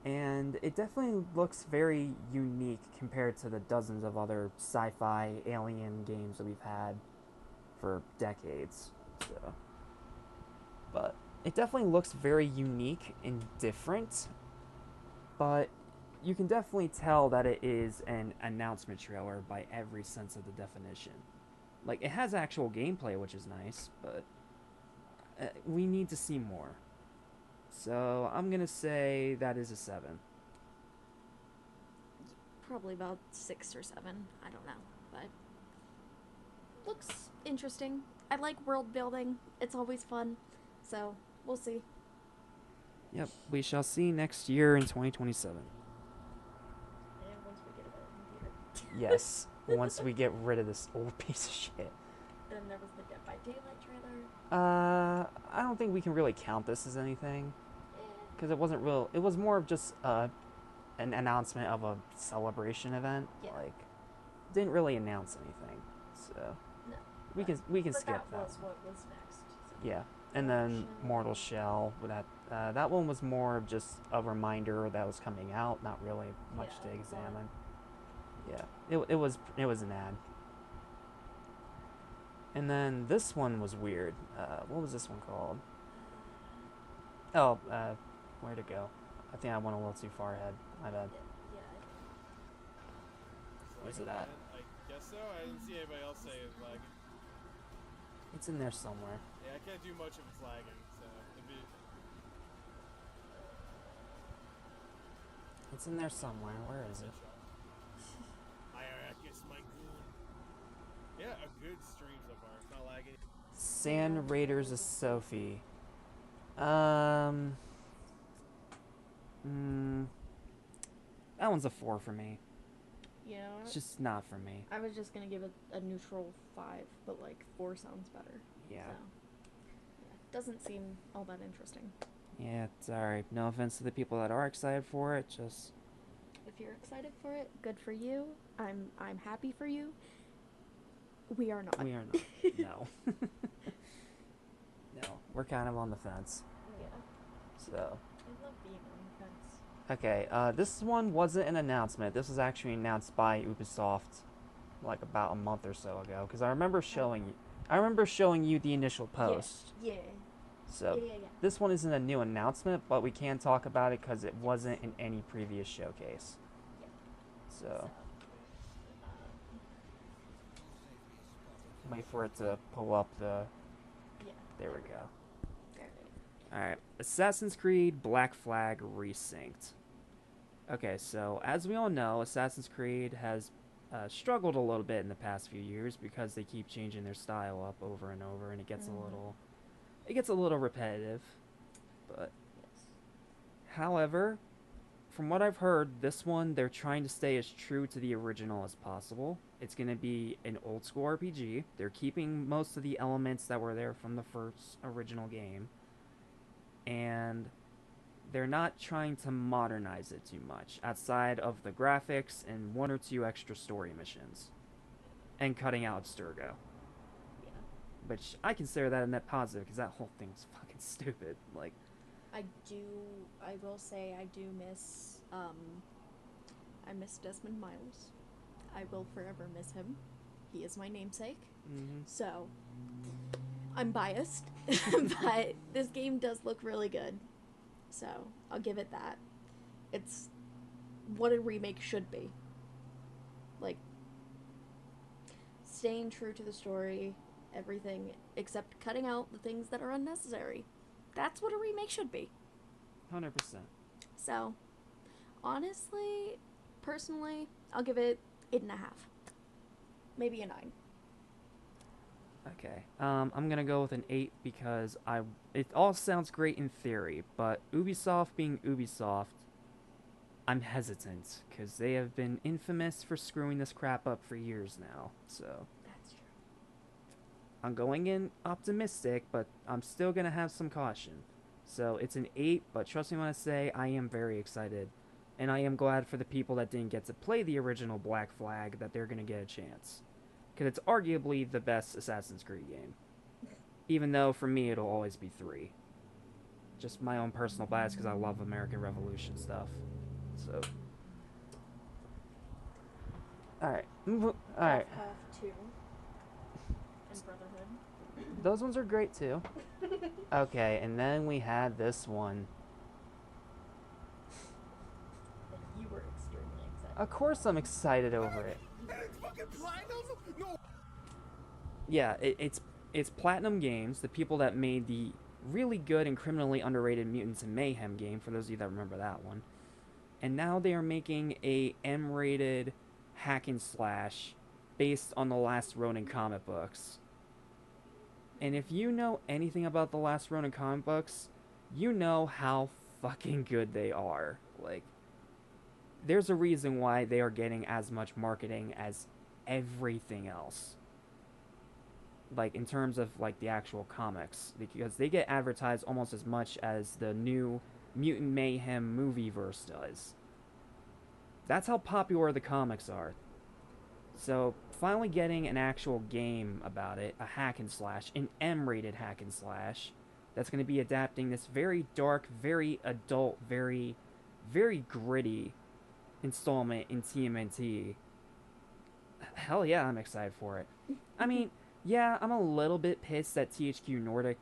And it definitely looks very unique compared to the dozens of other sci-fi alien games that we've had for decades. So, but it definitely looks very unique and different. But you can definitely tell that it is an announcement trailer by every sense of the definition. Like, it has actual gameplay, which is nice, but we need to see more. So I'm gonna say that is a 7. Probably about 6 or 7. I don't know, but looks interesting. I like world building. It's always fun. So we'll see. Yep, we shall see next year in 2027. And once we get a better computer. Yes, once we get rid of this old piece of shit. Then there was the Dead by Daylight trailer. I don't think we can really count this as anything. Because it wasn't real. It was more of just an announcement of a celebration event. Yeah. Like, didn't really announce anything. So No. we can skip that. That was what was next. So. Yeah, and then Mortal Shell. That one was more of just a reminder that was coming out. Not really much to examine. Yeah, it was an ad. And then this one was weird. What was this one called? Oh, where'd it go? I think I went a little too far ahead. My bad. Where's it at? I guess so. I didn't see anybody else say it. Like, It's in there somewhere. Yeah, I can't do much if it's lagging, so it'd be... It's in there somewhere. Where is it? Iaracus, my goon. Yeah, a good stream so far. It's not lagging. Sand Raiders of Sophie. That one's a 4 for me. You know what? It's just not for me. I was just gonna give it a neutral 5, but like 4 sounds better. Yeah. So, yeah. Doesn't seem all that interesting. Yeah, it's alright. No offense to the people that are excited for it, just... If you're excited for it, good for you. I'm happy for you. We are not. We are not. No. No. We're kind of on the fence. Yeah. So... I love being on the fence. Okay, this one wasn't an announcement. This was actually announced by Ubisoft like about a month or so ago, because I remember showing you the initial post. Yeah. So Yeah. this one isn't a new announcement, but we can talk about it because it wasn't in any previous showcase. Yeah. So wait for it to pull up the... Yeah. There we go. There it is. Alright, Assassin's Creed Black Flag Resynced. Okay, so as we all know, Assassin's Creed has struggled a little bit in the past few years because they keep changing their style up over and over, and it gets a little repetitive. But however, from what I've heard, this one they're trying to stay as true to the original as possible. It's going to be an old school RPG. They're keeping most of the elements that were there from the first original game, and they're not trying to modernize it too much, outside of the graphics and 1 or 2 extra story missions. And cutting out Abstergo. Yeah. Which, I consider that a net positive, because that whole thing's fucking stupid. Like... I will say I do miss, I miss Desmond Miles. I will forever miss him. He is my namesake. Mm-hmm. So, I'm biased, but this game does look really good. So, I'll give it that. It's what a remake should be. Like, staying true to the story, everything, except cutting out the things that are unnecessary. That's what a remake should be. 100%. So, honestly, personally, I'll give it 8.5. Maybe a 9. Okay, I'm gonna go with an 8 because it all sounds great in theory, but Ubisoft being Ubisoft, I'm hesitant, because they have been infamous for screwing this crap up for years now, so... That's true. I'm going in optimistic, but I'm still gonna have some caution. So it's an 8, but trust me when I say I am very excited, and I am glad for the people that didn't get to play the original Black Flag that they're gonna get a chance. Because it's arguably the best Assassin's Creed game. Even though, for me, it'll always be 3. Just my own personal bias, because I love American Revolution stuff. So... Alright. Alright. Half 2. And Brotherhood. Those ones are great, too. Okay, and then we had this one. You were extremely excited. Of course I'm excited over it. Yeah, it's Platinum Games, the people that made the really good and criminally underrated Mutants and Mayhem game, for those of you that remember that one. And now they are making a M-rated hack and slash based on the last Ronin comic books. And if you know anything about the last Ronin comic books, you know how fucking good they are. Like, there's a reason why they are getting as much marketing as everything else. Like, in terms of, like, the actual comics. Because they get advertised almost as much as the new Mutant Mayhem movieverse does. That's how popular the comics are. So, finally getting an actual game about it, a hack and slash, an M-rated hack and slash, that's going to be adapting this very dark, very adult, very, very gritty installment in TMNT. Hell yeah, I'm excited for it. I mean, yeah, I'm a little bit pissed that THQ Nordic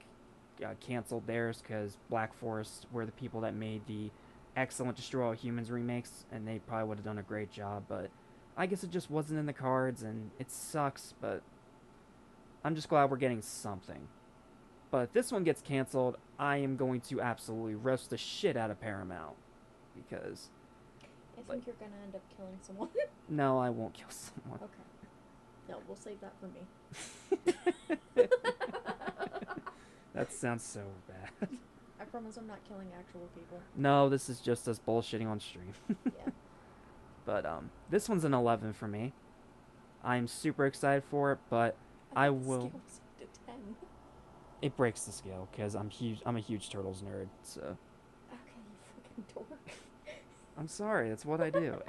canceled theirs, because Black Forest were the people that made the excellent Destroy All Humans remakes, and they probably would have done a great job, but I guess it just wasn't in the cards, and it sucks, but I'm just glad we're getting something. But if this one gets canceled, I am going to absolutely roast the shit out of Paramount. Because... I think you're gonna end up killing someone. No, I won't kill someone. Okay. No, we'll save that for me. That sounds so bad. I promise I'm not killing actual people. No, this is just us bullshitting on stream. Yeah. But, this one's an 11 for me. I'm super excited for it, but I will... Scale's to 10. It breaks the scale, because I'm a huge Turtles nerd, so... Okay, you fucking dork. I'm sorry, that's what I do.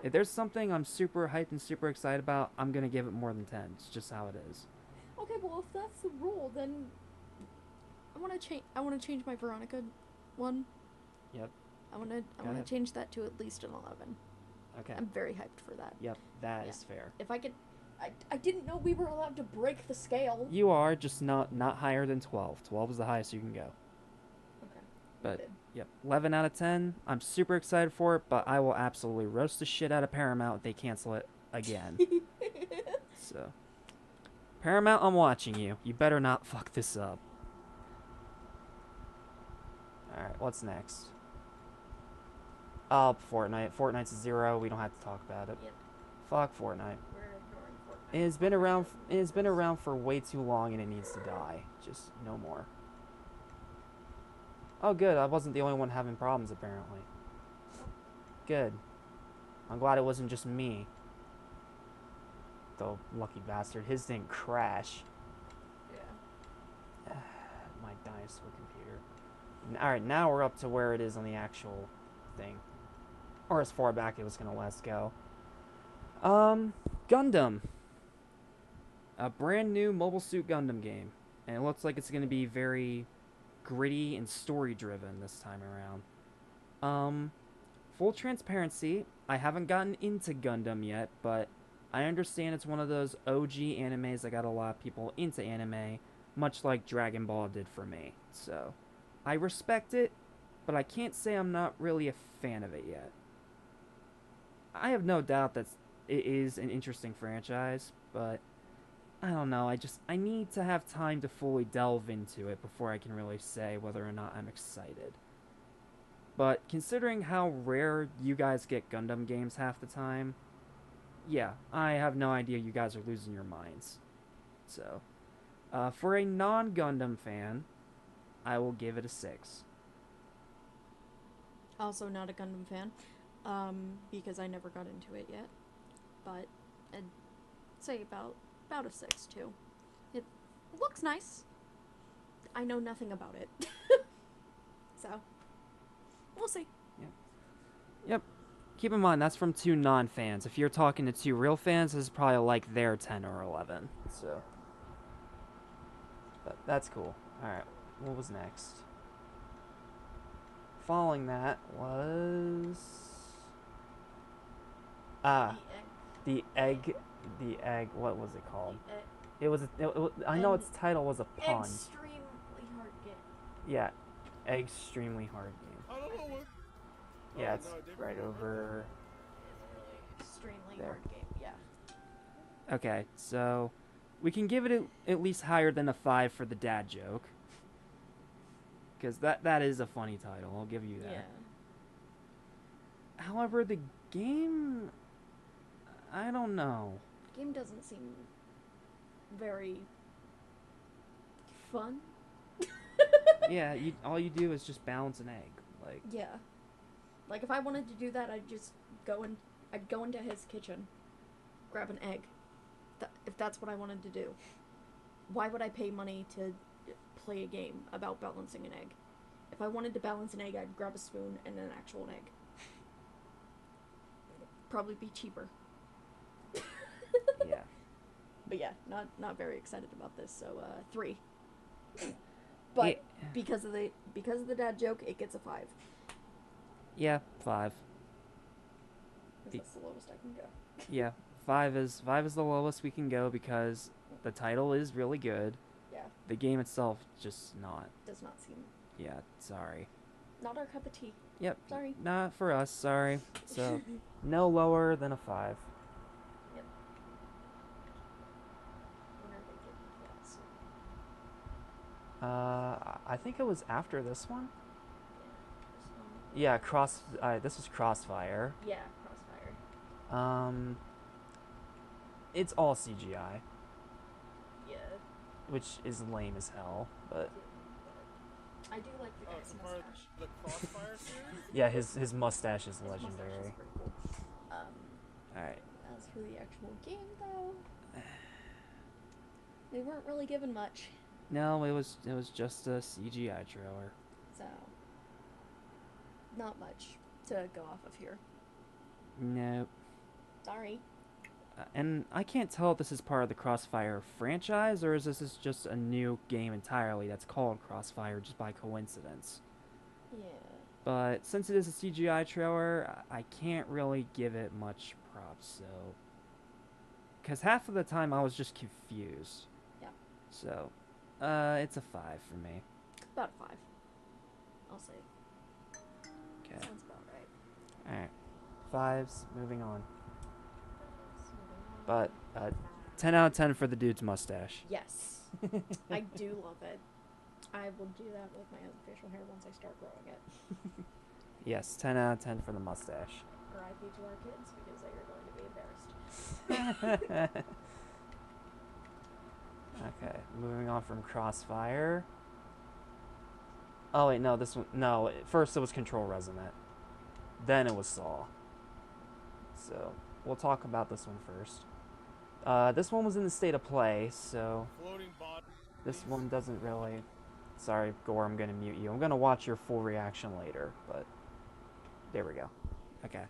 If there's something I'm super hyped and super excited about, I'm gonna give it more than 10. It's just how it is. Okay, well if that's the rule, then I wanna change my Veronica one. Yep. I wanna change that to at least an 11. Okay. I'm very hyped for that. Yep, that is fair. If I could, I didn't know we were allowed to break the scale. You are, just not higher than 12. 12 is the highest you can go. Okay. But, yep, 11 out of 10. I'm super excited for it, but I will absolutely roast the shit out of Paramount if they cancel it again. So, Paramount, I'm watching you. You better not fuck this up. Alright, what's next? Oh, Fortnite. Fortnite's 0. We don't have to talk about it. Yep. Fuck Fortnite. We're ignoring Fortnite. It has been around for way too long and it needs to die. Just no more. Oh, good. I wasn't the only one having problems, apparently. Good. I'm glad it wasn't just me. The lucky bastard. His didn't crash. Yeah. My dinosaur computer. Alright, now we're up to where it is on the actual thing. Or as far back it was going to let us go. Gundam. A brand new Mobile Suit Gundam game. And it looks like it's going to be very gritty and story driven this time around. Full transparency, I haven't gotten into Gundam yet, but I understand it's one of those OG animes that got a lot of people into anime, much like Dragon Ball did for me. So, I respect it, but I can't say I'm not really a fan of it yet. I have no doubt that it is an interesting franchise, but I don't know, I need to have time to fully delve into it before I can really say whether or not I'm excited. But considering how rare you guys get Gundam games half the time, yeah, I have no idea you guys are losing your minds. So, for a non-Gundam fan, I will give it a 6. Also not a Gundam fan, because I never got into it yet. But I'd say about a 6 too. It looks nice. I know nothing about it. So, we'll see. Yep. Keep in mind, that's from 2 non-fans. If you're talking to 2 real fans, this is probably like their 10 or 11. So, but that's cool. Alright, what was next? Following that was... The egg, what was it called? I know its title was a pun. Extremely hard game. Yeah, extremely hard game. I don't know what. Yeah, it's right over Extremely there. hard game, yeah. Okay, so we can give it at least higher than a 5 for the dad joke. Because that is a funny title, I'll give you that. Yeah. However, the game... I don't know. The game doesn't seem very fun. Yeah, all you do is just balance an egg. Like, yeah. Like if I wanted to do that, I'd just I'd go into his kitchen, grab an egg. If that's what I wanted to do. Why would I pay money to play a game about balancing an egg? If I wanted to balance an egg, I'd grab a spoon and an actual egg. Probably be cheaper. yeah. But yeah, not very excited about this. So 3. But because of the dad joke, it gets a 5. Yeah, 5. That's the lowest I can go. Yeah, 5 is the lowest we can go because the title is really good. Yeah. The game itself just not. Does not seem. Yeah, sorry. Not our cup of tea. Yep. Sorry. Not for us, sorry. So, no lower than a 5. Yep. When are they getting I think it was after this one. Yeah, this was Crossfire. Yeah, Crossfire. It's all CGI. Yeah. Which is lame as hell, but I do like the guy's mustache. The Crossfire series? yeah, his mustache is legendary. Alright. As for the actual game, though, they weren't really given much. No, it was just a CGI trailer. So, not much to go off of here. Nope. Sorry. And I can't tell if this is part of the Crossfire franchise, or is this just a new game entirely that's called Crossfire just by coincidence. Yeah. But since it is a CGI trailer, I can't really give it much props, so... Because half of the time I was just confused. Yeah. So, it's a 5 for me. About a 5. I'll say. Okay. Sounds about right. Alright. 5s, moving on. But, 10 out of 10 for the dude's mustache. Yes. I do love it. I will do that with my own facial hair once I start growing it. Yes, 10 out of 10 for the mustache. R.I.P. to our kids, because they are going to be embarrassed. Okay, moving on from Crossfire. Oh wait, no, this one, no, first it was Control Resonant. Then it was Saw. So, we'll talk about this one first. This one was in the state of play, so this one doesn't really... Sorry, Gore, I'm gonna mute you. I'm gonna watch your full reaction later, but there we go. Okay.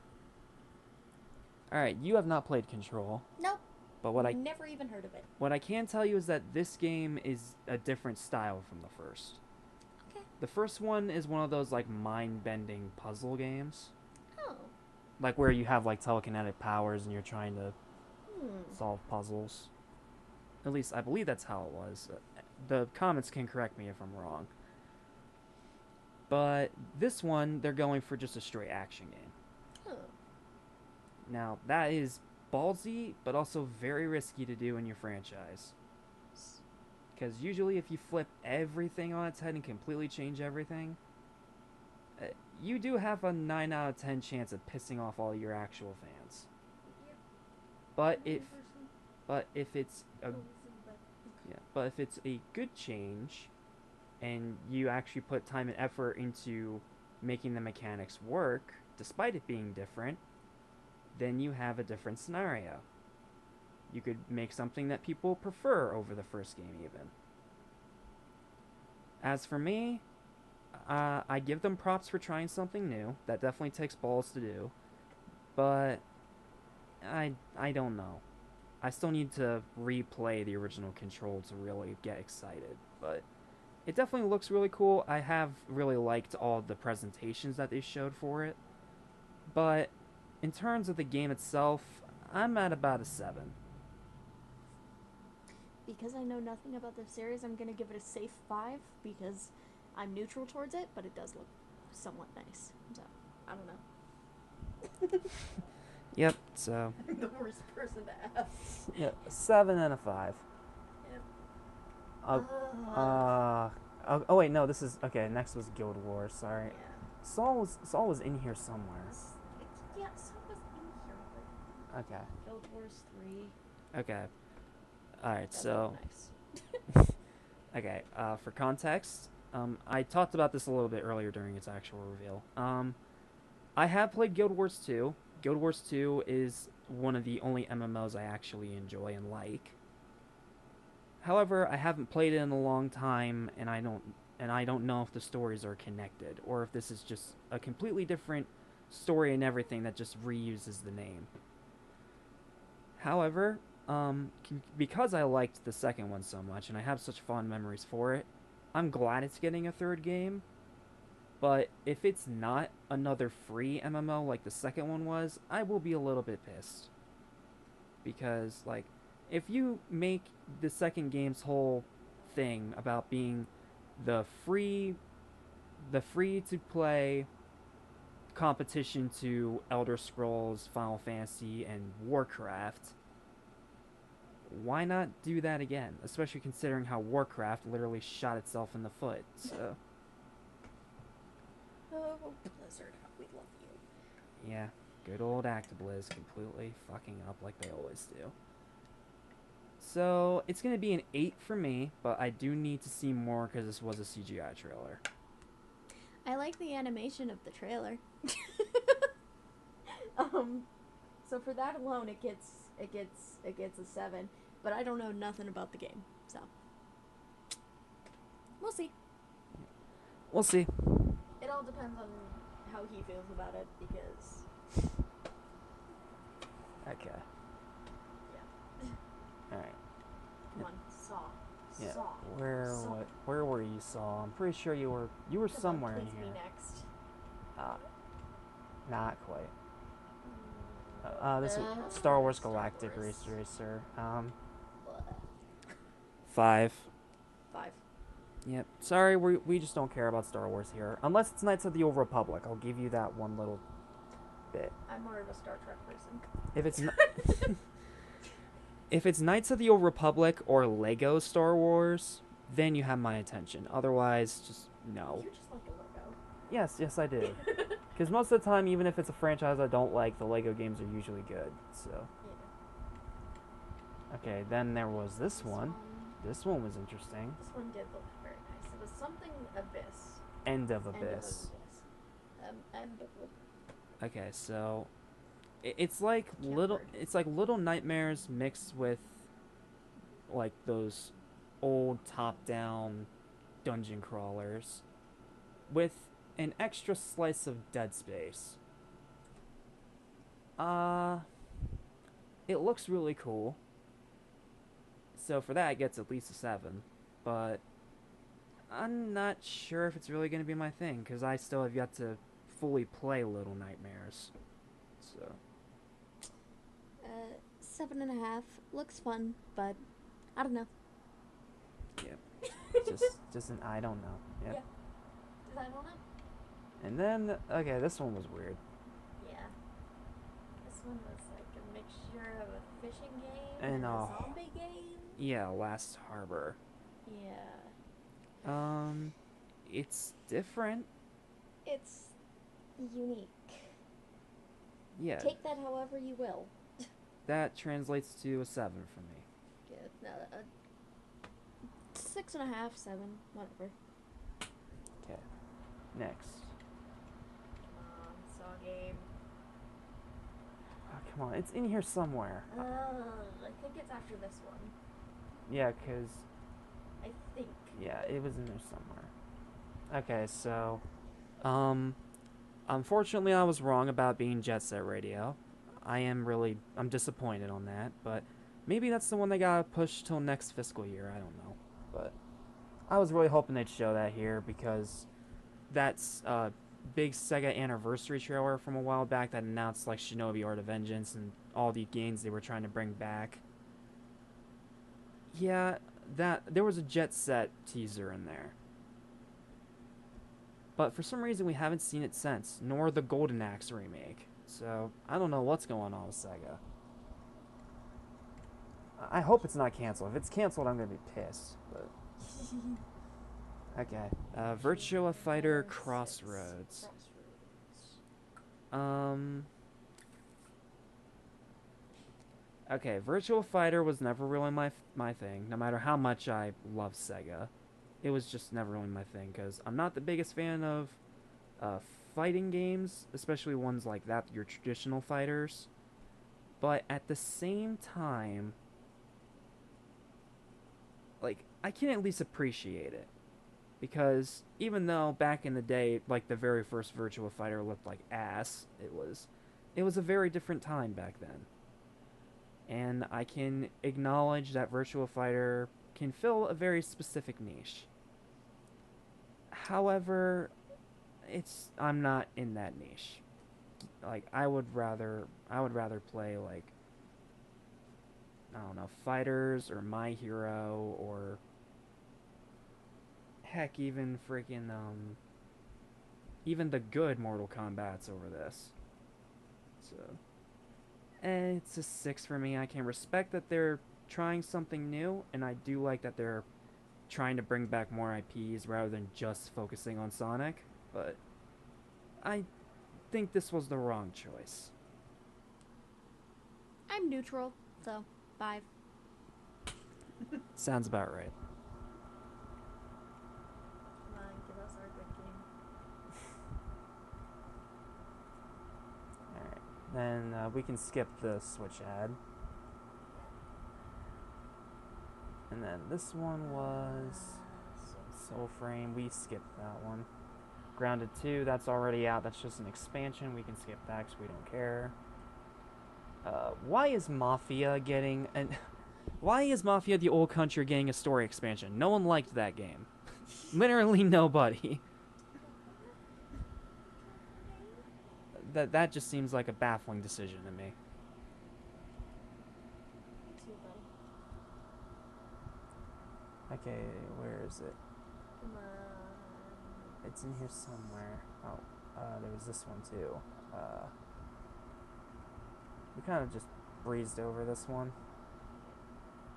Alright, you have not played Control. Nope. But what never even heard of it. What I can tell you is that this game is a different style from the first. Okay. The first one is one of those like mind-bending puzzle games. Oh. Like where you have like telekinetic powers and you're trying to solve puzzles. At least I believe that's how it was. The comments can correct me if I'm wrong. But this one, they're going for just a straight action game. Oh. Now, that is ballsy, but also very risky to do in your franchise. Because usually if you flip everything on its head and completely change everything, you do have a 9 out of 10 chance of pissing off all your actual fans. But if it's a good change, and you actually put time and effort into making the mechanics work, despite it being different, then you have a different scenario. You could make something that people prefer over the first game even. As for me, I give them props for trying something new. That definitely takes balls to do. But I don't know. I still need to replay the original Control to really get excited. But it definitely looks really cool. I have really liked all the presentations that they showed for it. But in terms of the game itself, I'm at about a 7. Because I know nothing about the series, I'm going to give it a safe 5, because I'm neutral towards it, but it does look somewhat nice. So, I don't know. Yep, so... I'm the worst person to ask. Yeah, 7 and a 5. Yep. Oh wait, no, this is... Okay, next was Guild Wars, sorry. Yeah. Saul was in here somewhere. Yeah, Saul was in here, but... Okay. Guild Wars 3. Okay. Alright, so... Nice. Okay, for context, I talked about this a little bit earlier during its actual reveal. I have played Guild Wars 2. Guild Wars 2 is one of the only MMOs I actually enjoy and like. However, I haven't played it in a long time, and I don't know if the stories are connected, or if this is just a completely different story and everything that just reuses the name. However, because I liked the second one so much, and I have such fond memories for it, I'm glad it's getting a third game. But if it's not another free MMO like the second one was, I will be a little bit pissed. Because, like, if you make the second game's whole thing about being the free-to-play competition to Elder Scrolls, Final Fantasy, and Warcraft, why not do that again? Especially considering how Warcraft literally shot itself in the foot, so... Oh, Blizzard, we love you. Yeah, good old ActiBliz completely fucking up like they always do. So, it's gonna be an 8 for me, but I do need to see more because this was a CGI trailer. I like the animation of the trailer. So for that alone, it gets a 7. But I don't know nothing about the game, so we'll see. We'll see. It all depends on how he feels about it, because Okay. yeah. All right. Come on, Saw. Yeah. Saw. Saw. Where were you, Saw? I'm pretty sure you were Come somewhere on, in please here. be next. Not quite. This is Star Wars Galactic Racer. 5. 5. Yep. Sorry, we just don't care about Star Wars here. Unless it's Knights of the Old Republic. I'll give you that one little bit. I'm more of a Star Trek person. If it's if it's Knights of the Old Republic or Lego Star Wars, then you have my attention. Otherwise, just no. You just like a Lego. Yes, I do. Because most of the time, even if it's a franchise I don't like, the Lego games are usually good. So. Yeah. Okay, then there was this one. This one was interesting. This one did look very nice. It was something Abyss. End of Abyss. End of Okay, so it's like little nightmares mixed with like those old top-down dungeon crawlers with an extra slice of Dead Space. It looks really cool. So for that, it gets at least a 7. But I'm not sure if it's really going to be my thing, because I still have yet to fully play Little Nightmares. So. 7.5. Looks fun, but I don't know. Yep. just an I don't know. Yep. Yeah. I don't know. And then, okay, this one was weird. Yeah. This one was like a mixture of a fishing game And a a zombie game. Yeah, Last Harbor. Yeah. It's different. It's unique. Yeah. Take that however you will. That translates to a 7 for me. Good. No, 6.5, 7, whatever. Okay. Next. Saw game. Oh, come on, it's in here somewhere. I think it's after this one. Yeah, 'cause... I think. Yeah, it was in there somewhere. Okay, so... Unfortunately, I was wrong about being Jet Set Radio. I'm disappointed on that, but maybe that's the one they gotta push till next fiscal year, I don't know. But I was really hoping they'd show that here, because that's a big Sega anniversary trailer from a while back that announced like Shinobi Art of Vengeance and all the games they were trying to bring back. Yeah, there was a Jet Set teaser in there. But for some reason we haven't seen it since, nor the Golden Axe remake. So, I don't know what's going on with Sega. I hope it's not canceled. If it's canceled, I'm gonna be pissed. But okay. Virtua Fighter Crossroads. Okay, Virtua Fighter was never really my thing, no matter how much I love Sega. It was just never really my thing, because I'm not the biggest fan of fighting games, especially ones like that, your traditional fighters. But at the same time, like, I can at least appreciate it. Because even though back in the day, like, the very first Virtua Fighter looked like ass, it was a very different time back then. And I can acknowledge that Virtua Fighter can fill a very specific niche. However, I'm not in that niche. Like, I would rather play, like, I don't know, Fighters or My Hero, or heck, even freaking even the good Mortal Kombat's over this. So it's a 6 for me. I can respect that they're trying something new, and I do like that they're trying to bring back more IPs rather than just focusing on Sonic, but I think this was the wrong choice. I'm neutral, so 5. Sounds about right. Come on, give us our good game. Alright, then we can skip the Switch ad. And then this one was Soul Frame. We skipped that one. Grounded 2, that's already out. That's just an expansion. We can skip that because we don't care. Why is Mafia getting an... Why is Mafia the Old Country getting a story expansion? No one liked that game. Literally nobody. That just seems like a baffling decision to me. Okay, where is it? Come on. It's in here somewhere. Oh, there was this one too. We kind of just breezed over this one.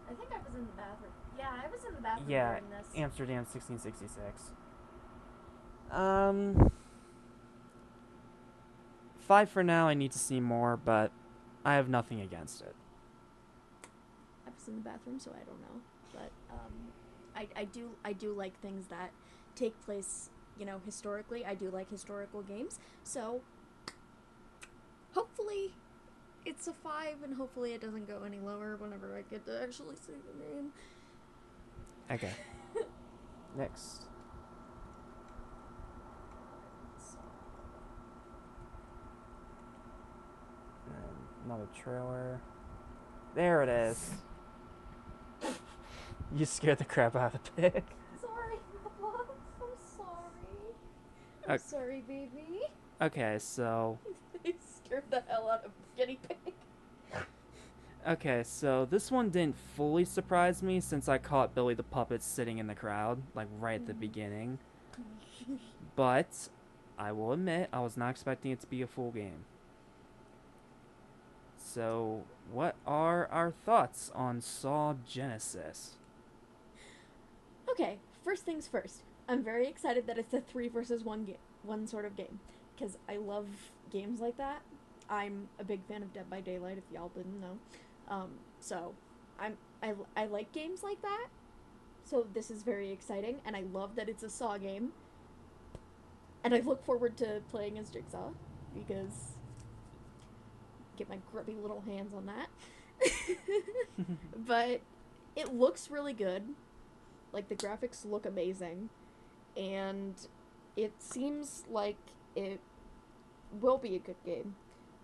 I think I was in the bathroom. Yeah, I was in the bathroom Yeah, during this. Amsterdam 1666. 5 for now. I need to see more, but I have nothing against it. I was in the bathroom, so I don't know. But I do like things that take place, you know, historically. I do like historical games. So hopefully it's a 5, and hopefully it doesn't go any lower whenever I get to actually see the name. Okay. Next. And another trailer. There it is. You scared the crap out of the pig. Sorry, Papa. I'm sorry. I'm sorry, baby. Okay, so... You scared the hell out of guinea pig. Okay, so this one didn't fully surprise me since I caught Billy the Puppet sitting in the crowd, like right at the beginning. But I will admit, I was not expecting it to be a full game. So, what are our thoughts on Saw Genesis? Okay, first things first. I'm very excited that it's a 3 versus 1 one sort of game, because I love games like that. I'm a big fan of Dead by Daylight, if y'all didn't know. So I like games like that. So this is very exciting, and I love that it's a Saw game. And I look forward to playing as Jigsaw, because get my grubby little hands on that. But it looks really good. Like, the graphics look amazing, and it seems like it will be a good game.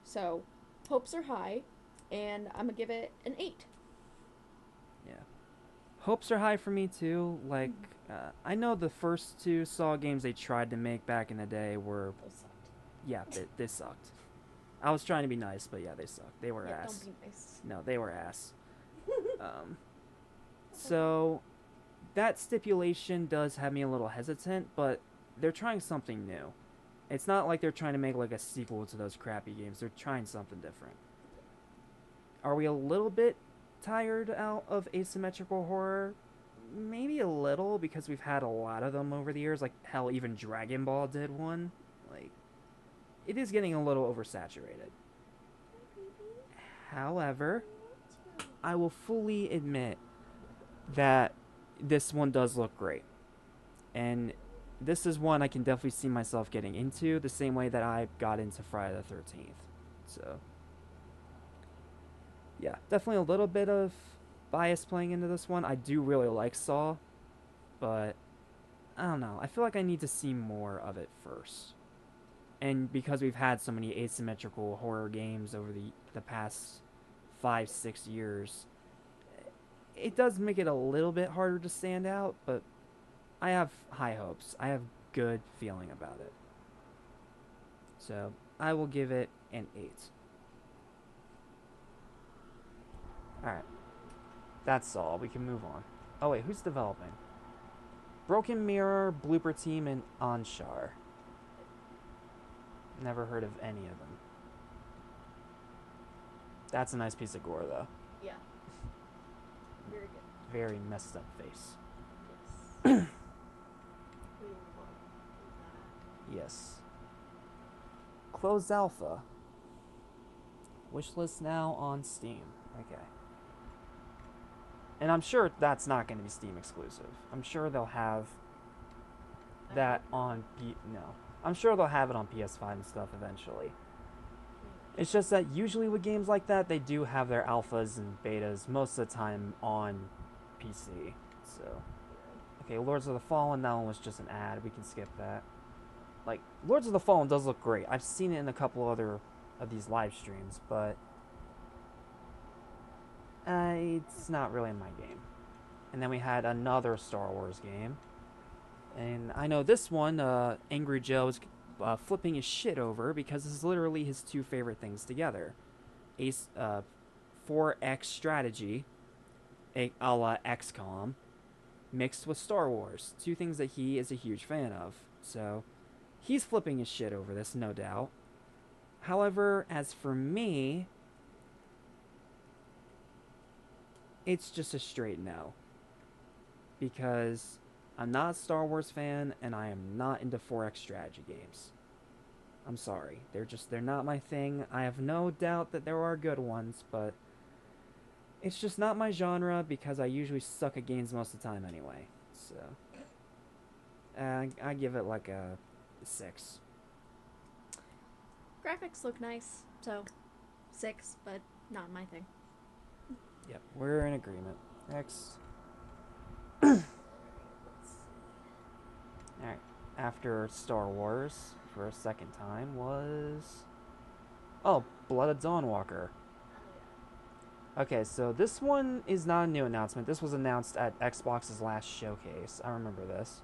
So, hopes are high, and I'm gonna give it an 8. Yeah. Hopes are high for me, too. Like, I know the first 2 Saw games they tried to make back in the day were... Those sucked. Yeah, they sucked. I was trying to be nice, but yeah, they sucked. They were ass. Don't be nice. No, they were ass. So, that stipulation does have me a little hesitant, but they're trying something new. It's not like they're trying to make like a sequel to those crappy games. They're trying something different. Are we a little bit tired out of asymmetrical horror? Maybe a little, because we've had a lot of them over the years. Like, hell, even Dragon Ball did one. Like, it is getting a little oversaturated. However, I will fully admit that this one does look great. And this is one I can definitely see myself getting into, the same way that I got into Friday the 13th. So, yeah, definitely a little bit of bias playing into this one. I do really like Saw, but I don't know. I feel like I need to see more of it first. And because we've had so many asymmetrical horror games over the past 5-6 years, it does make it a little bit harder to stand out, but I have high hopes. I have good feeling about it. So, I will give it an 8. Alright. That's all. We can move on. Oh wait, who's developing? Broken Mirror, Blooper Team, and Anshar. Never heard of any of them. That's a nice piece of gore, though. Yeah. Very good. Very messed up face. Yes. We will leave that. Yes. Closed alpha. Wishlist now on Steam. Okay. And I'm sure that's not going to be Steam exclusive. I'm sure they'll have that on no. I'm sure they'll have it on PS5 and stuff eventually. It's just that usually with games like that, they do have their alphas and betas most of the time on PC. So, okay, Lords of the Fallen, that one was just an ad. We can skip that. Like, Lords of the Fallen does look great. I've seen it in a couple other of these live streams, but it's not really my game. And then we had another Star Wars game. And I know this one, Angry Joe is flipping his shit over because this is literally his two favorite things together. 4X strategy, a la XCOM, mixed with Star Wars. Two things that he is a huge fan of. So, he's flipping his shit over this, no doubt. However, as for me, it's just a straight no. Because I'm not a Star Wars fan, and I am not into 4X strategy games. I'm sorry. They're not my thing. I have no doubt that there are good ones, but it's just not my genre because I usually suck at games most of the time anyway. So, I give it like a 6. Graphics look nice, so 6, but not my thing. Yep, we're in agreement. Next. Alright, after Star Wars, for a second time, was... Oh, Blood of Dawnwalker. Okay, so this one is not a new announcement. This was announced at Xbox's last showcase. I remember this.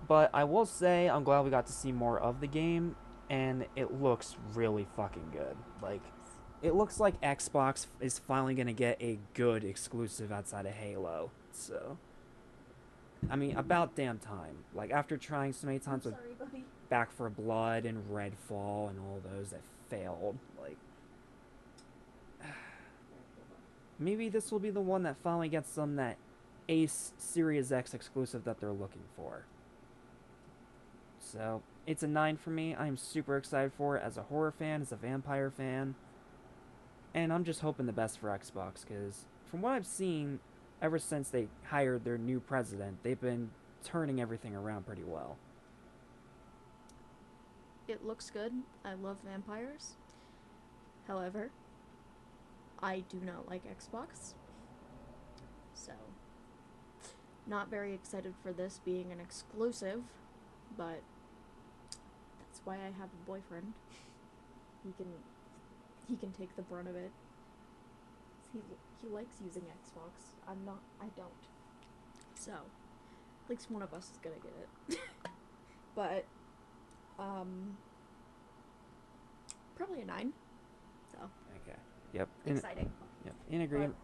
But I will say, I'm glad we got to see more of the game, and it looks really fucking good. Like, it looks like Xbox is finally gonna get a good exclusive outside of Halo, so... I mean, about damn time. Like, after trying so many times with Back 4 Blood and Redfall and all those that failed, like... maybe this will be the one that finally gets them that Ace Series X exclusive that they're looking for. So, it's a 9 for me. I'm super excited for it as a horror fan, as a vampire fan. And I'm just hoping the best for Xbox, because from what I've seen, ever since they hired their new president, they've been turning everything around pretty well. It looks good. I love vampires. However, I do not like Xbox. So, not very excited for this being an exclusive, but that's why I have a boyfriend. He can take the brunt of it. He likes using Xbox. I don't. So, at least one of us is gonna get it. But, probably a 9. So. Okay. Yep. Exciting. Yep. In agreement.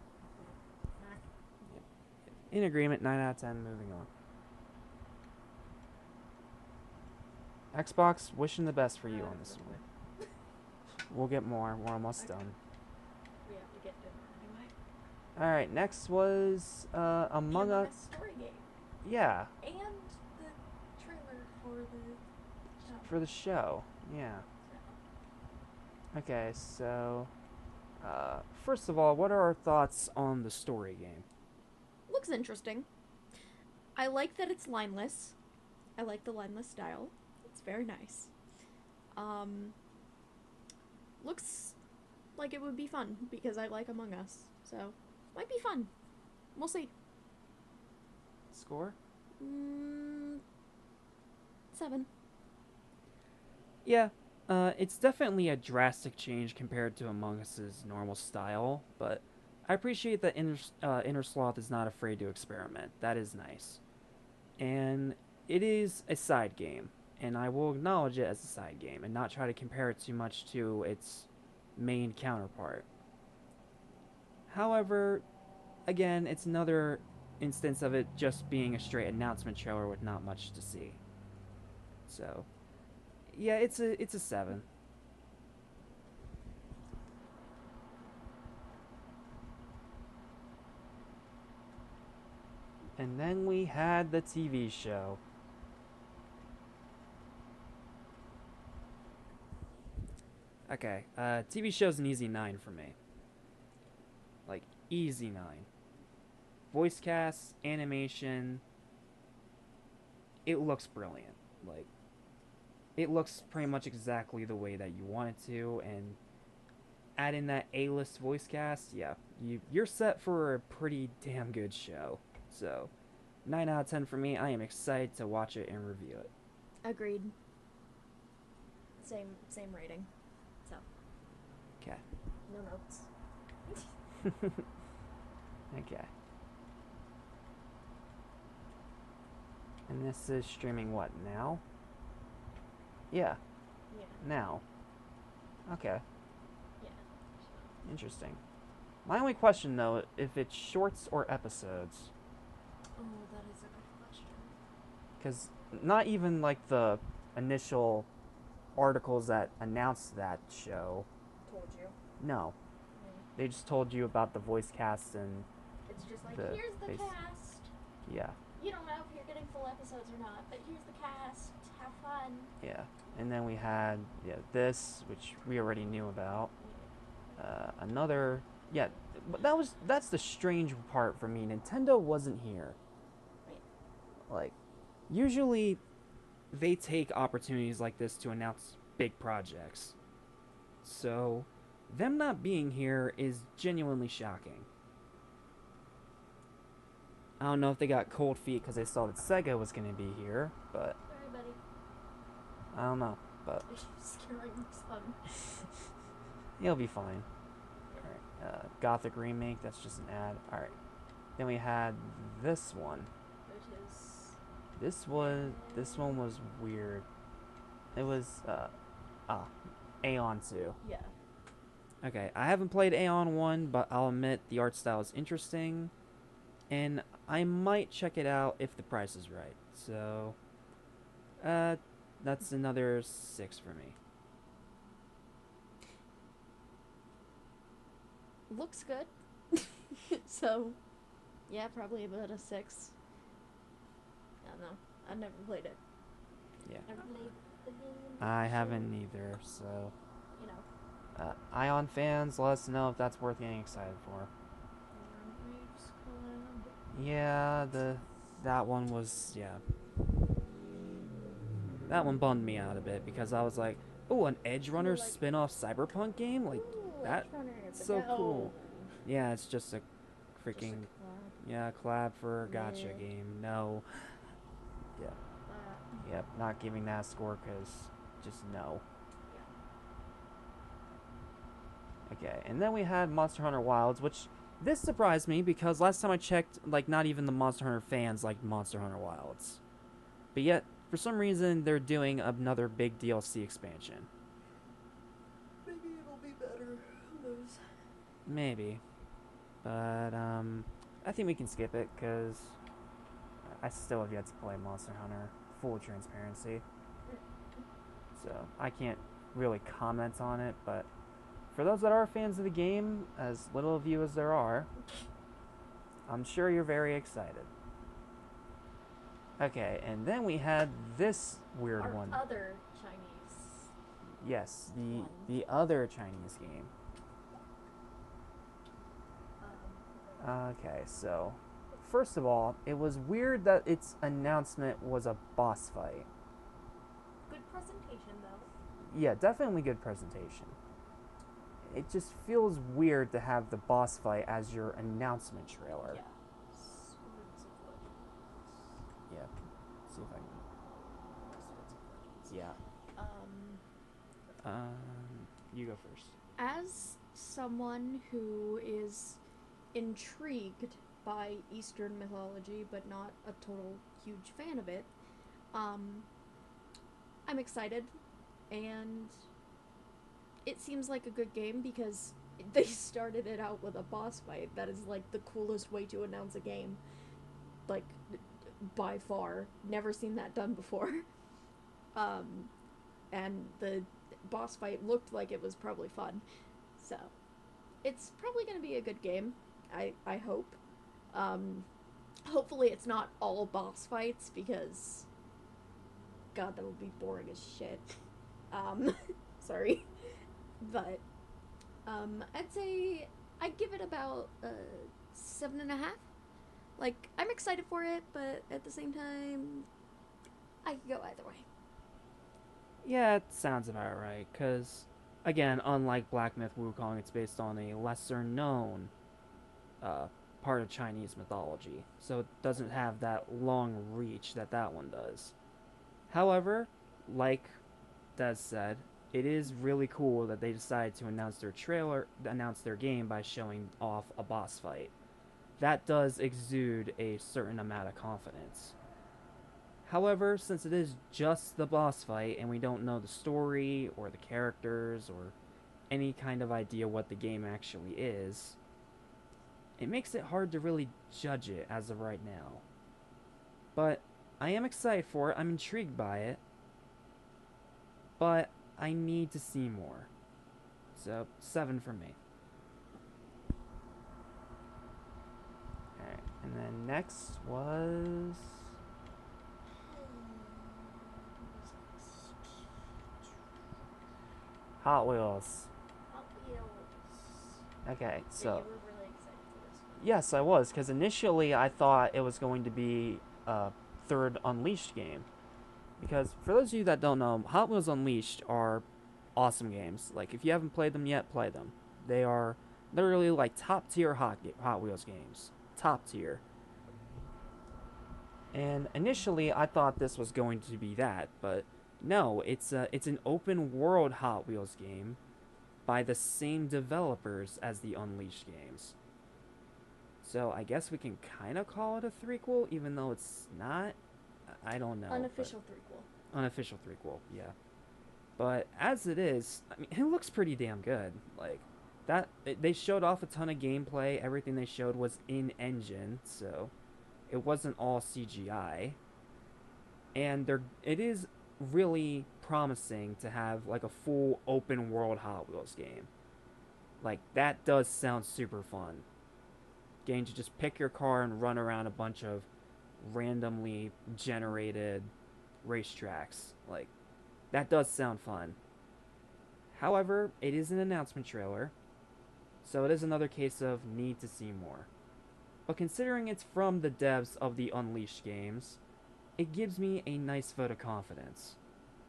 Yep. In agreement, 9 out of 10, moving on. Xbox, wishing the best for you on this one. We'll get more. We're almost done. We have to get dinner anyway. Alright, next was Among Us. Story game. Yeah. And the trailer for the show. For the show, yeah. Okay, so first of all, what are our thoughts on the story game? Looks interesting. I like that it's lineless. I like the lineless style. It's very nice. Looks like it would be fun because I like Among Us. So, might be fun. We'll see. Score? 7. Yeah, it's definitely a drastic change compared to Among Us's normal style, but I appreciate that Inner Sloth is not afraid to experiment. That is nice. And it is a side game, and I will acknowledge it as a side game and not try to compare it too much to its main counterpart. However, again, it's another instance of it just being a straight announcement trailer with not much to see. So, yeah, it's a 7. And then we had the TV show. Okay, TV show's an easy 9 for me. Like, easy 9. Voice cast, animation, it looks brilliant. Like, it looks pretty much exactly the way that you want it to, and add in that A-list voice cast, yeah, you're set for a pretty damn good show. So, 9 out of 10 for me. I am excited to watch it and review it. Agreed. Same rating. So. Okay. No notes. Okay. And this is streaming what, now? Yeah. Yeah. Now. Okay. Yeah. Interesting. My only question, though, if it's shorts or episodes. Oh, that is a good question. Because not even, like, the initial articles that announced that show. Told you. No. They just told you about the voice cast and It's just like, here's the cast. Yeah. You don't know if you're getting full episodes or not, but here's the cast. Have fun. Yeah. And then we had, this, which we already knew about. Another, but that's the strange part for me. Nintendo wasn't here. Like, usually they take opportunities like this to announce big projects. So, them not being here is genuinely shocking. I don't know if they got cold feet because they saw that Sega was going to be here, but Sorry, buddy. I don't know, but Scaring my son. he'll be fine. Alright, Gothic Remake, that's just an ad. Alright, then we had this one. This one was weird. It was, Aeon 2. Yeah. Okay, I haven't played Aeon 1, but I'll admit the art style is interesting, and I might check it out if the price is right. So, that's another 6 for me. Looks good. So, yeah, probably about a 6. I don't know. I've never played it. Yeah. Never played the game. I haven't either, so. You know. Ion fans, let us know if that's worth getting excited for. Yeah, that one was, that one bummed me out a bit because I was like, oh, an Edge Runner spin-off Cyberpunk game? Like, that's so cool. Yeah, it's just a freaking, collab for a gacha game. No. Yeah. Yep, not giving that a score because just no. Okay, and then we had Monster Hunter Wilds, which this surprised me because last time I checked, like, not even the Monster Hunter fans liked Monster Hunter Wilds. But yet, for some reason, they're doing another big DLC expansion. Maybe it'll be better. Who knows? Maybe. But, I think we can skip it because I still have yet to play Monster Hunter, full transparency. So, I can't really comment on it, but for those that are fans of the game, as little of you as there are, I'm sure you're very excited. Okay, and then we had this weird one. Other Chinese. Yes, the other Chinese game. Okay, so first of all, it was weird that its announcement was a boss fight. Good presentation, though. Yeah, definitely good presentation. It just feels weird to have the boss fight as your announcement trailer. Yeah. Swords of Legends. Yeah. See if I can. Yeah. You go first. As someone who is intrigued by Eastern mythology, but not a total huge fan of it, I'm excited, and it seems like a good game because they started it out with a boss fight. That is, like, the coolest way to announce a game. Like, by far. Never seen that done before. And the boss fight looked like it was probably fun. So, it's probably going to be a good game. I hope. hopefully it's not all boss fights, because God, that would be boring as shit. Sorry. But, I'd say I'd give it about 7.5. Like, I'm excited for it, but at the same time, I could go either way. Yeah, it sounds about right, because, again, unlike Black Myth Wukong, it's based on a lesser-known part of Chinese mythology, so it doesn't have that long reach that that one does. However, like Des said, it is really cool that they decided to announce their game by showing off a boss fight. That does exude a certain amount of confidence. However, since it is just the boss fight and we don't know the story or the characters or any kind of idea what the game actually is, it makes it hard to really judge it as of right now. But I am excited for it, I'm intrigued by it, but I need to see more. So, 7 for me. Alright, and then next was... Hot Wheels. Hot Wheels. Okay, so... So you were really excited for this one. Yes, I was, because initially I thought it was going to be a third Unleashed game. Because, for those of you that don't know, Hot Wheels Unleashed are awesome games. Like, if you haven't played them yet, play them. They are literally, like, top-tier Hot Wheels games. Top tier. And initially, I thought this was going to be that, but no, it's an open-world Hot Wheels game by the same developers as the Unleashed games. So, I guess we can kind of call it a threequel, even though it's not. I don't know. Unofficial threequel. Unofficial threequel, yeah. But as it is, I mean, it looks pretty damn good. Like, they showed off a ton of gameplay. Everything they showed was in-engine, so it wasn't all CGI. And it is really promising to have, like, a full open-world Hot Wheels game. Like, that does sound super fun. Getting to just pick your car and run around a bunch of randomly generated racetracks. Like, that does sound fun. However, it is an announcement trailer, so it is another case of need to see more. But considering it's from the devs of the Unleashed games, it gives me a nice vote of confidence.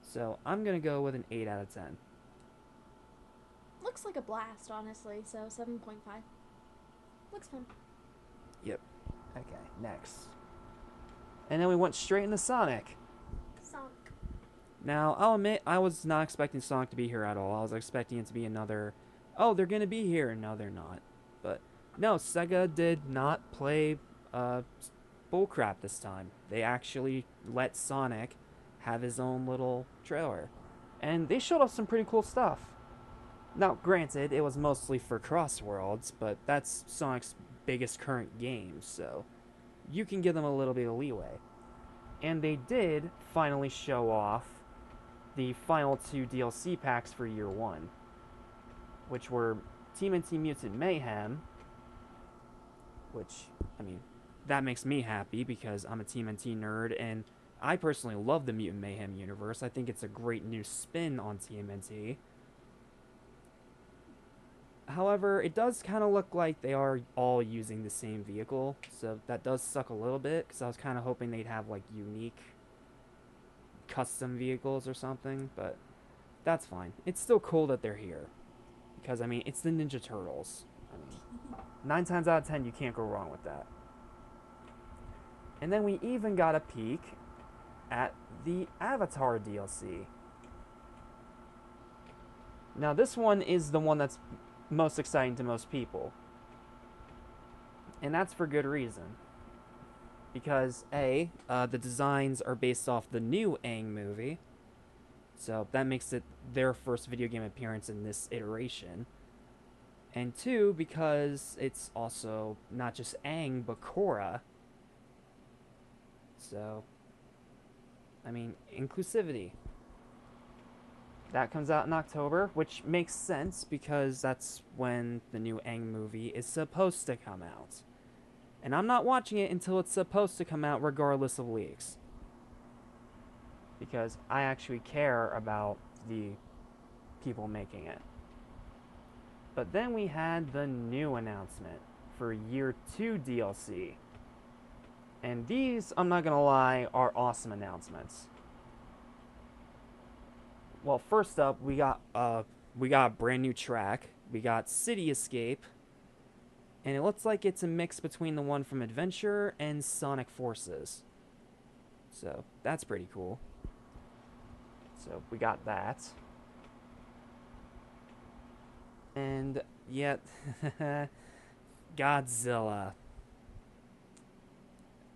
So I'm gonna go with an 8 out of 10. Looks like a blast, honestly, so 7.5. Looks fun. Yep. Okay, next. And then we went straight into Sonic. Sonic. Now, I'll admit, I was not expecting Sonic to be here at all. I was expecting it to be another, oh, they're gonna be here. No, they're not. But, no, Sega did not play bullcrap this time. They actually let Sonic have his own little trailer. And they showed off some pretty cool stuff. Now, granted, it was mostly for Crossworlds, but that's Sonic's biggest current game, so you can give them a little bit of leeway. And they did finally show off the final 2 DLC packs for Year 1, which were TMNT Mutant Mayhem, which, I mean, that makes me happy because I'm a TMNT nerd, and I personally love the Mutant Mayhem universe. I think it's a great new spin on TMNT. However, it does kind of look like they are all using the same vehicle, so that does suck a little bit, because I was kind of hoping they'd have, like, unique custom vehicles or something, but that's fine. It's still cool that they're here, because, I mean, it's the Ninja Turtles. I mean, 9 times out of 10, you can't go wrong with that. And then we even got a peek at the Avatar DLC. Now, this one is the one that's most exciting to most people. And that's for good reason. Because, A, the designs are based off the new Aang movie. So that makes it their first video game appearance in this iteration. And 2, because it's also not just Aang, but Korra. So, I mean, inclusivity. That comes out in October, which makes sense because that's when the new Aang movie is supposed to come out. And I'm not watching it until it's supposed to come out regardless of leaks. Because I actually care about the people making it. But then we had the new announcement for Year 2 DLC. And these, I'm not gonna lie, are awesome announcements. Well, first up, we got a brand new track. We got City Escape. And it looks like it's a mix between the one from Adventure and Sonic Forces. So, that's pretty cool. So, we got that. And, yet, Godzilla.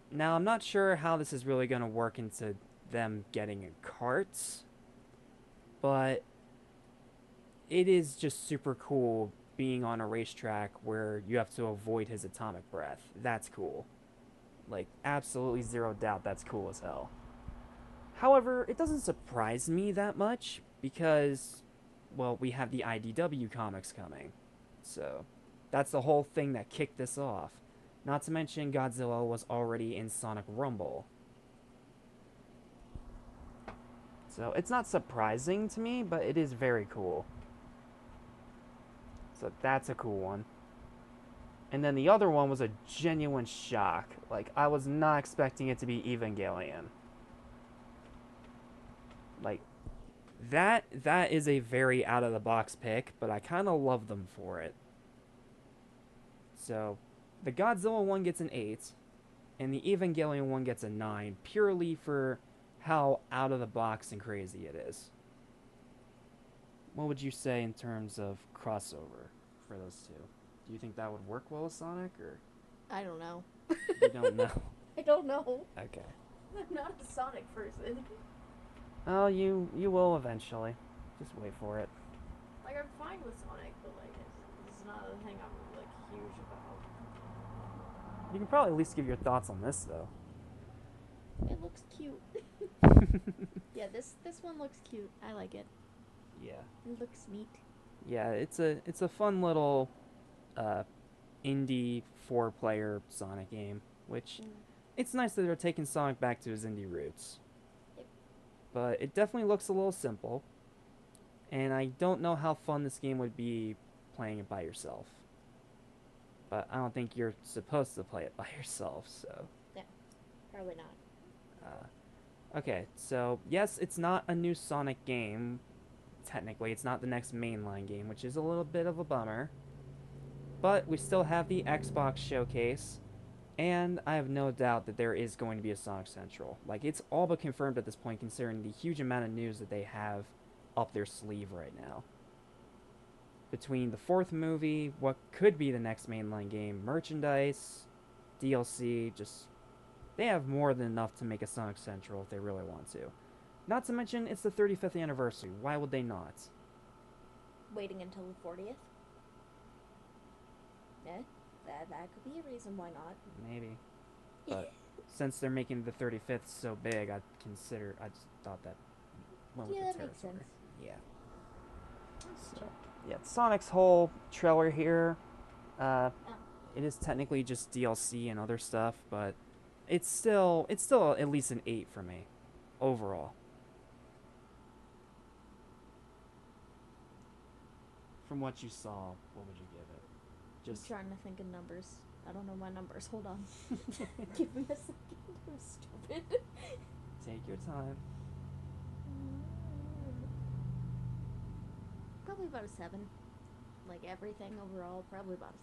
Now, I'm not sure how this is really going to work into them getting a cart, but it is just super cool being on a racetrack where you have to avoid his atomic breath. That's cool. Like, absolutely zero doubt that's cool as hell. However, it doesn't surprise me that much because, well, we have the IDW comics coming. So, that's the whole thing that kicked this off. Not to mention Godzilla was already in Sonic Rumble. So, it's not surprising to me, but it is very cool. So, that's a cool one. And then the other one was a genuine shock. Like, I was not expecting it to be Evangelion. Like, that is a very out-of-the-box pick, but I kind of love them for it. So, the Godzilla one gets an 8, and the Evangelion one gets a 9, purely for how out-of-the-box and crazy it is. What would you say in terms of crossover for those two? Do you think that would work well with Sonic, or? I don't know. You don't know? I don't know. Okay. I'm not a Sonic person. Oh, you will eventually. Just wait for it. Like, I'm fine with Sonic, but, like, it's not a thing I'm, like, huge about. You can probably at least give your thoughts on this, though. It looks cute. Yeah, this one looks cute. I like it. Yeah. It looks neat. Yeah, it's a fun little indie 4-player Sonic game, which it's nice that they're taking Sonic back to his indie roots. Yep. But it definitely looks a little simple, and I don't know how fun this game would be playing it by yourself. But I don't think you're supposed to play it by yourself, so. Yeah, probably not. Okay, so yes, it's not a new Sonic game. Technically, it's not the next mainline game, which is a little bit of a bummer. But we still have the Xbox showcase, and I have no doubt that there is going to be a Sonic Central. Like, it's all but confirmed at this point, considering the huge amount of news that they have up their sleeve right now. Between the 4th movie, what could be the next mainline game, merchandise, DLC, just... they have more than enough to make a Sonic Central if they really want to. Not to mention, it's the 35th anniversary. Why would they not? Waiting until the 40th? Yeah, that could be a reason why not. Maybe. But since they're making the 35th so big, I just thought that went with Yeah, the that makes territory. sense. Yeah. So, yeah, Sonic's whole trailer here, it is technically just DLC and other stuff, but it's still at least an 8 for me, overall. From what you saw, what would you give it? Just I'm trying to think of numbers. I don't know my numbers. Hold on. Give me a second. I'm stupid. take your time. Probably about a 7. Like, everything overall, probably about a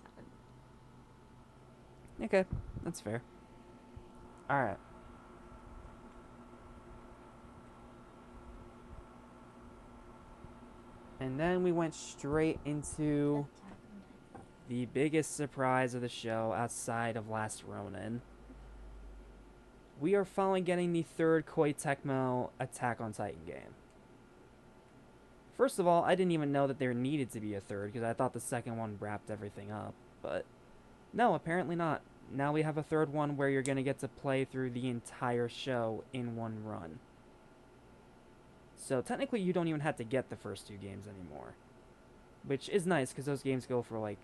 7. Okay, that's fair. Alright. And then we went straight into the biggest surprise of the show outside of Last Ronin. We are finally getting the 3rd Koei Tecmo Attack on Titan game. First of all, I didn't even know that there needed to be a 3rd because I thought the 2nd one wrapped everything up, but no, apparently not. Now we have a 3rd one where you're going to get to play through the entire show in one run. So technically you don't even have to get the first 2 games anymore. Which is nice because those games go for like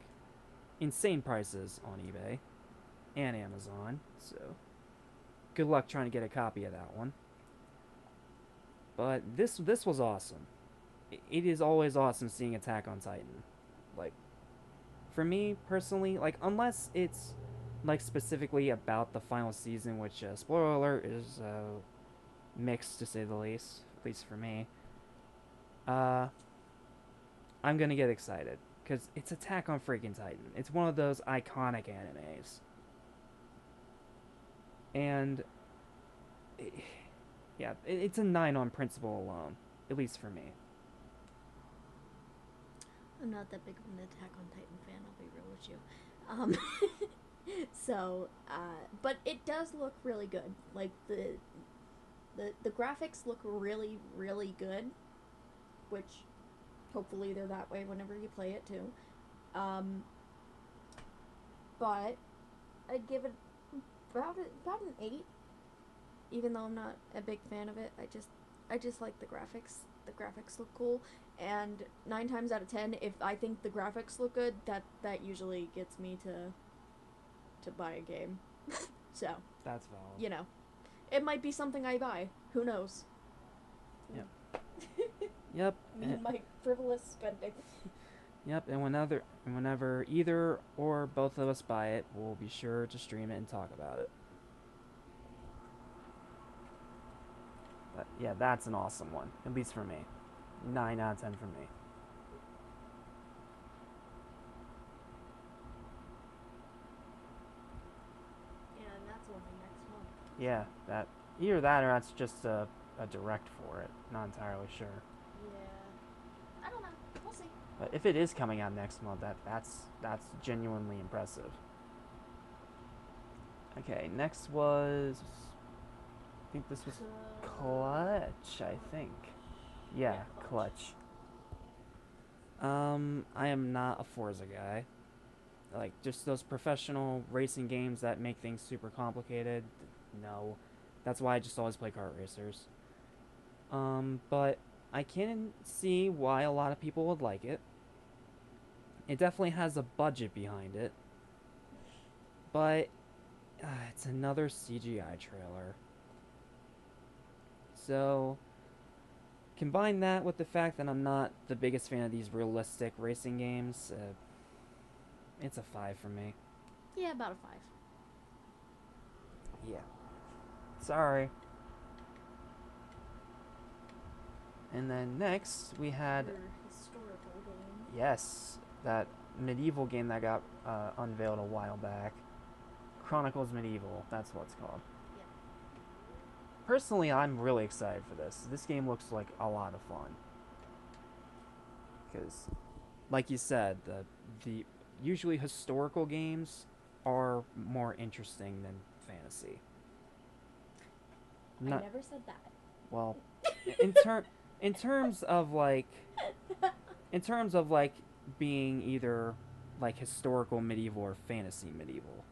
insane prices on eBay. and Amazon, so good luck trying to get a copy of that one. But this was awesome. It is always awesome seeing Attack on Titan. Like, for me personally, like, unless it's like specifically about the final season, which spoiler alert is mixed to say the least for me. I'm gonna get excited because it's Attack on freaking Titan. It's one of those iconic animes, and it's a 9 on principle alone, at least for me. I'm not that big of an Attack on Titan fan, I'll be real with you. So, but it does look really good. Like, the graphics look really, really good, which hopefully they're that way whenever you play it too. But I'd give it about an 8, even though I'm not a big fan of it. I just like the graphics. The graphics look cool, and 9 times out of 10, if I think the graphics look good, that usually gets me to buy a game. So that's valid. You know, it might be something I buy. Who knows? Yep. Yep. Me and my frivolous spending. Yep. And whenever either or both of us buy it, we'll be sure to stream it and talk about it. But yeah, that's an awesome one, at least for me. 9 out of 10 for me. Yeah, and that's only next month. Yeah, either that or that's just a direct for it. Not entirely sure. Yeah, I don't know. We'll see. But if it is coming out next month, that's genuinely impressive. Okay, next was, I think this was Clutch, I think. Yeah, Clutch. I am not a Forza guy. Like, just those professional racing games that make things super complicated. No. That's why I just always play kart racers. But I can see why a lot of people would like it. It definitely has a budget behind it. But it's another CGI trailer. So, combine that with the fact that I'm not the biggest fan of these realistic racing games, it's a 5 for me. Yeah, about a 5. Yeah. Sorry. And then next, we had... historical game. Yes, that medieval game that got unveiled a while back. Chronicles Medieval, that's what it's called. Personally, I'm really excited for this. This game looks like a lot of fun. Because, like you said, the usually historical games are more interesting than fantasy. I never said that. Well, in terms of like being either like historical medieval or fantasy medieval.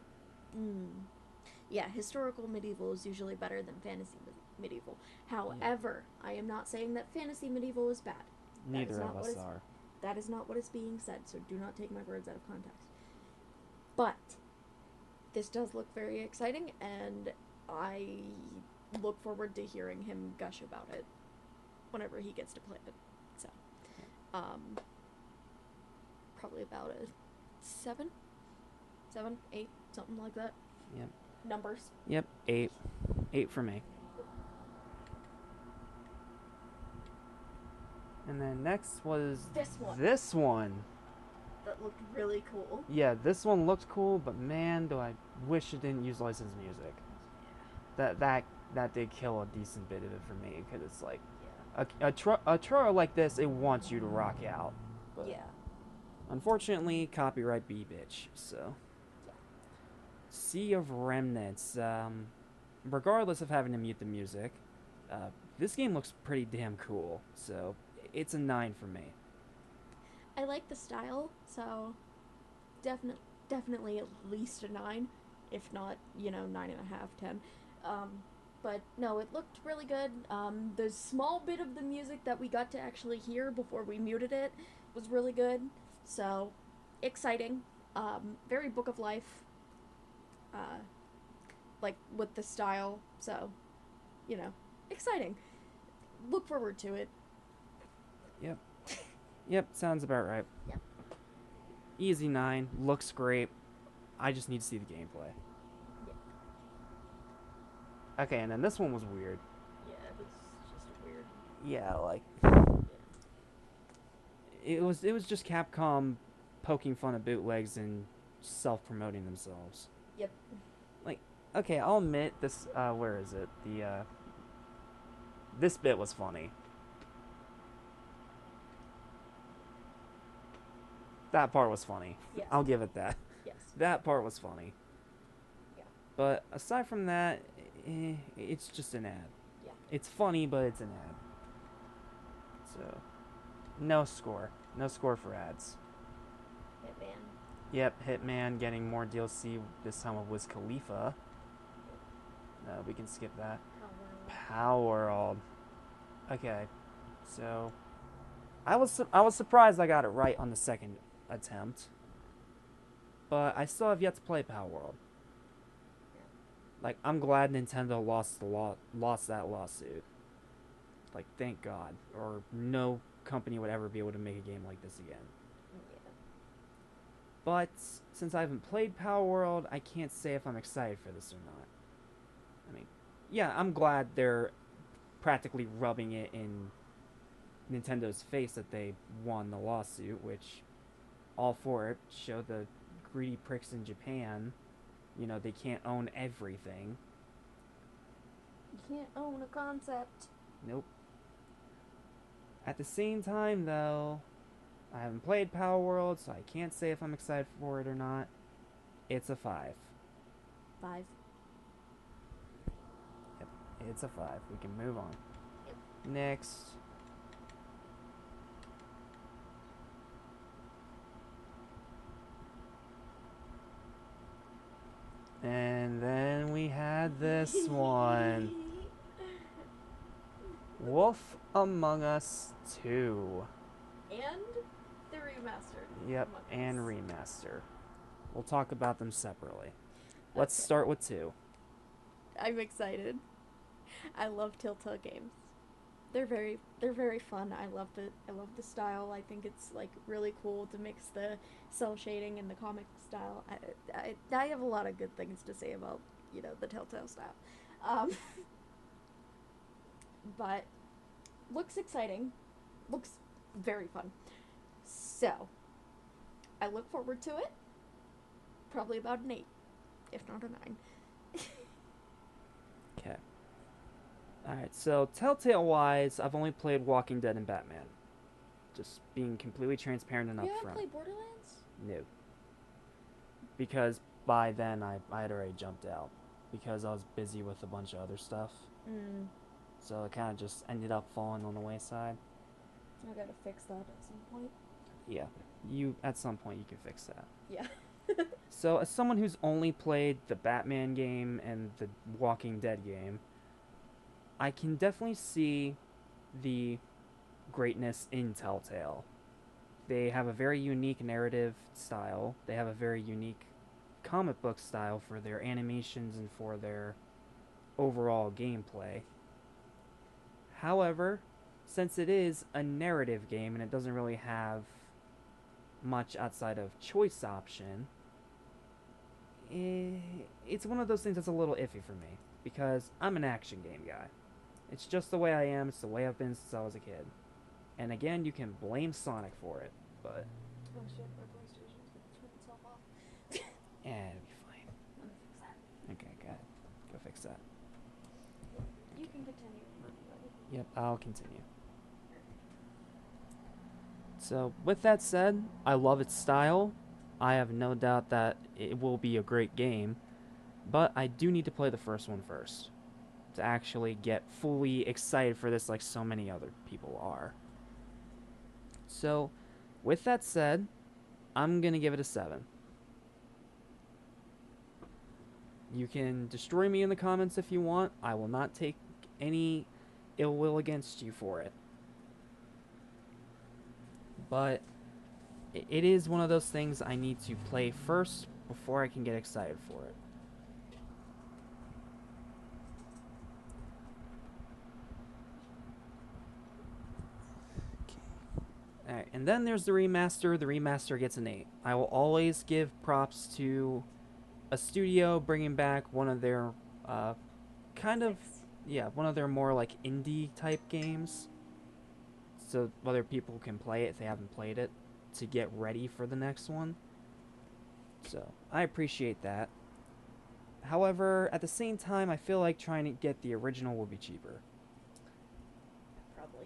Yeah, historical medieval is usually better than fantasy medieval. However, I am not saying that fantasy medieval is bad. Neither of us are. That is not what is being said, so do not take my words out of context. But this does look very exciting, and I look forward to hearing him gush about it whenever he gets to play it. So, probably about a 7, 8, something like that. Yep. Numbers. Yep, 8. 8 for me. And then next was this one. That looked really cool. Yeah, this one looked cool, but man, do I wish it didn't use licensed music. That did kill a decent bit of it for me, because it's like a trailer like this, it wants you to rock out. But yeah. Unfortunately, copyright be bitch. So. Sea of Remnants. Regardless of having to mute the music, this game looks pretty damn cool. So it's a 9 for me. I like the style, so definitely at least a 9, if not, 9.5, 10. But no, it looked really good. The small bit of the music that we got to actually hear before we muted it was really good. So exciting. Very Book of Life. like with the style. So, you know, exciting. Look forward to it. Yep. Yep, sounds about right. Yep. Easy 9, looks great. I just need to see the gameplay. Yeah. Okay, and then this one was weird. Yeah, it was just weird. Yeah, like it was just Capcom poking fun at bootlegs and self-promoting themselves. Yep. Like, okay, I'll admit this. Where is it? This bit was funny. That part was funny. Yes. I'll give it that. Yes. That part was funny. Yeah. But aside from that, it's just an ad. Yeah. It's funny, but it's an ad. So, no score. No score for ads. Hitman. Yep, Hitman getting more DLC, this time with Wiz Khalifa. No, we can skip that. Power. Okay, so I was surprised I got it right on the second attempt, but I still have yet to play Power World. Like, I'm glad Nintendo lost that lawsuit. Like, thank God, or no company would ever be able to make a game like this again. Yeah. But since I haven't played Power World, I can't say if I'm excited for this or not. I mean, yeah, I'm glad they're practically rubbing it in Nintendo's face that they won the lawsuit, which, all for it, show the greedy pricks in Japan, you know, they can't own everything. You can't own a concept. Nope. At the same time, though, I haven't played Power World, so I can't say if I'm excited for it or not. It's a 5. 5. Yep, it's a 5. We can move on. Yep. Next. And then we had this one. Wolf Among Us 2. And the remaster. Yep, and remaster. We'll talk about them separately. Let's start with 2. I'm excited. I love Telltale games. They're very fun. I love the style. I think it's like really cool to mix the cell shading and the comic style. I have a lot of good things to say about, you know, the Telltale style. But looks exciting. Looks very fun. So, I look forward to it. Probably about an 8, if not a 9. Okay. Alright, so Telltale-wise, I've only played Walking Dead and Batman. Just being completely transparent and upfront. You haven't played Borderlands? No. Because by then, I had already jumped out. Because I was busy with a bunch of other stuff. Mm. So it kind of just ended up falling on the wayside. I gotta fix that at some point. Yeah, at some point you can fix that. Yeah. So as someone who's only played the Batman game and the Walking Dead game, I can definitely see the greatness in Telltale. They have a very unique narrative style. They have a very unique comic book style for their animations and for their overall gameplay. However, since it is a narrative game and it doesn't really have much outside of choice option, it's one of those things that's a little iffy for me, because I'm an action game guy. It's just the way I am, it's the way I've been since I was a kid. And again, you can blame Sonic for it, but... Oh shit, my PlayStation's gonna turn itself off. Yeah, it'll be fine. Let me fix that. Okay, go ahead. Go fix that. You can continue. Yep, I'll continue. So, with that said, I love its style. I have no doubt that it will be a great game, but I do need to play the first one first to actually get fully excited for this like so many other people are. So, with that said, I'm going to give it a 7. You can destroy me in the comments if you want. I will not take any ill will against you for it. But it is one of those things I need to play first before I can get excited for it. Alright, and then there's the remaster. The remaster gets an 8. I will always give props to a studio bringing back one of their, one of their more, like, indie-type games. So other people can play it if they haven't played it, to get ready for the next one. So, I appreciate that. However, at the same time, I feel like trying to get the original will be cheaper. Probably.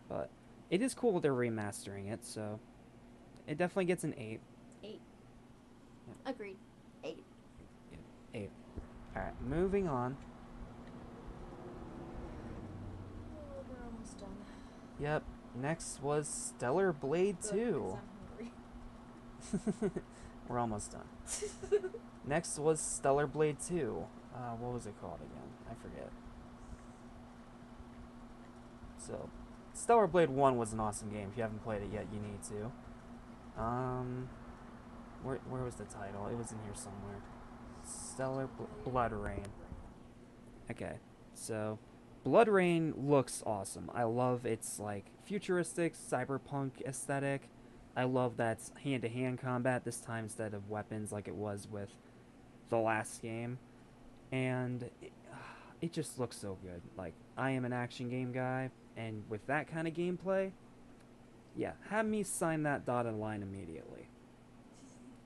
But it is cool they're remastering it, so it definitely gets an 8. 8. Yeah. Agreed. 8. Yeah, 8. Alright, moving on. Oh, we're almost done. Yep, next was Stellar Blade 2. We're almost done. Next was Stellar Blade 2. What was it called again? I forget. So, Stellar Blade 1 was an awesome game. If you haven't played it yet, you need to. Where was the title? It was in here somewhere. Stellar Blood Rain. Okay, so Blood Rain looks awesome. I love its like futuristic cyberpunk aesthetic. I love that it's hand-to-hand combat this time instead of weapons like it was with the last game. And it just looks so good. Like, I am an action game guy, and with that kind of gameplay, yeah, have me sign that dotted line immediately.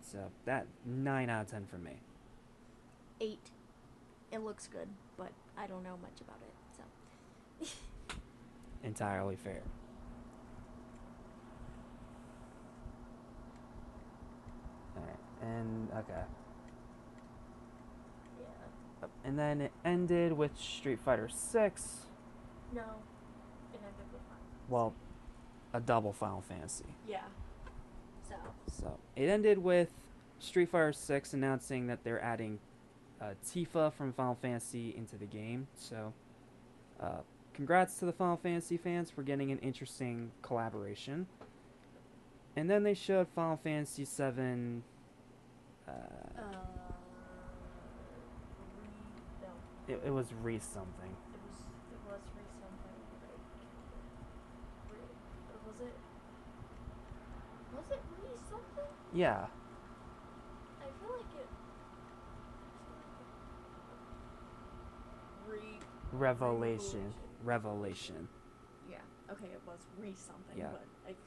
So, that 9 out of 10 for me. 8. It looks good, but I don't know much about it, so. Entirely fair. Alright, and, okay. Yeah. And then it ended with Street Fighter 6. No. It ended with Final Fantasy. Well, a double Final Fantasy. Yeah. So, it ended with Street Fighter 6 announcing that they're adding Tifa from Final Fantasy into the game. So, congrats to the Final Fantasy fans for getting an interesting collaboration. And then they showed Final Fantasy 7. It was re something. It was re something. Like, was it re something? Yeah. I feel like it. Revelation. Yeah. Okay, it was re something, Yeah. but like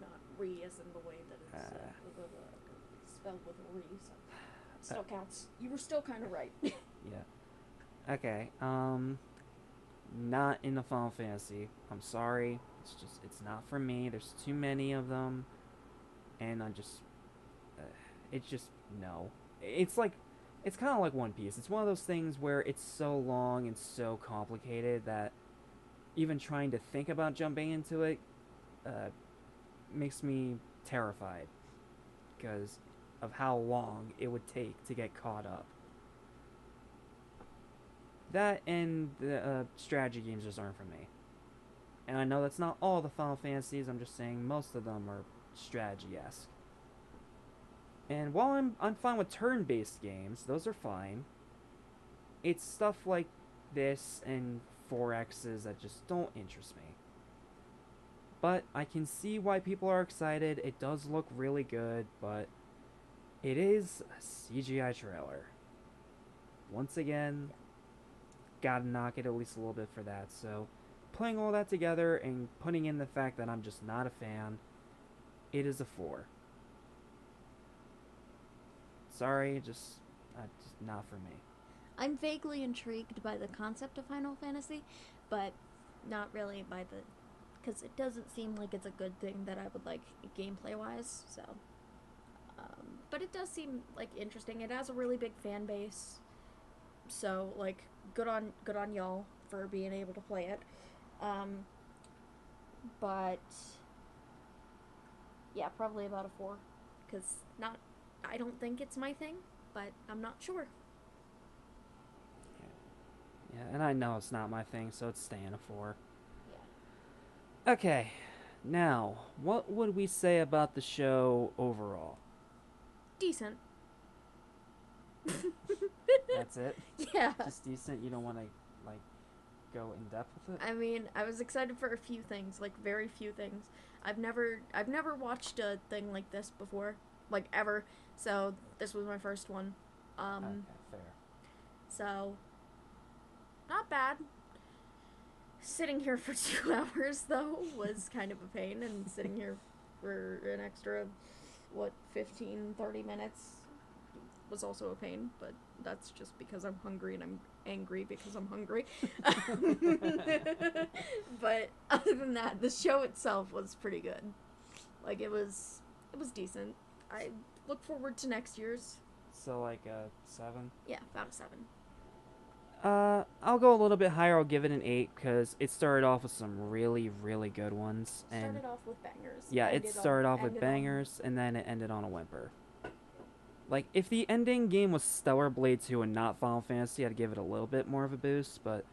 not re as in the way that it's spelled with a re. So still counts. You were still kind of right. Yeah. Okay. Not in the Final Fantasy. I'm sorry. It's not for me. There's too many of them, and it's just no. It's kind of like One Piece. It's one of those things where it's so long and so complicated that even trying to think about jumping into it makes me terrified because of how long it would take to get caught up. That and the strategy games just aren't for me. And I know that's not all the Final Fantasies, I'm just saying most of them are strategy-esque. And while I'm fine with turn-based games, those are fine, it's stuff like this and 4X's that just don't interest me. But I can see why people are excited. It does look really good, but it is a CGI trailer. Once again, gotta knock it at least a little bit for that. So, putting all that together and putting in the fact that I'm just not a fan, it is a 4. Sorry, just not for me. I'm vaguely intrigued by the concept of Final Fantasy, but not really by the... because it doesn't seem like it's a good thing that I would like gameplay-wise, so... but it does seem, like, interesting. It has a really big fan base, so, like, good on y'all for being able to play it. But... yeah, probably about a 4, because I don't think it's my thing, but I'm not sure. Yeah, and I know it's not my thing, so it's staying a 4. Yeah. Okay, now, what would we say about the show overall? Decent. That's it? Yeah. Just decent? You don't want to, like, go in depth with it? I mean, I was excited for a few things, like very few things. I've never watched a thing like this before, like ever. So this was my first one. Okay, fair. So not bad. Sitting here for 2 hours though was kind of a pain, and sitting here for an extra 15-30 minutes was also a pain, but that's just because I'm hungry and I'm angry because I'm hungry. But other than that, the show itself was pretty good. Like, it was decent. I look forward to next year's. So like a 7? Yeah, about a 7. I'll go a little bit higher. I'll give it an 8 because it started off with some really, really good ones. And Started off with bangers. yeah, it started off with bangers, and then it ended on a whimper. Like, if the ending game was Stellar Blade 2 and not Final Fantasy, I'd give it a little bit more of a boost, but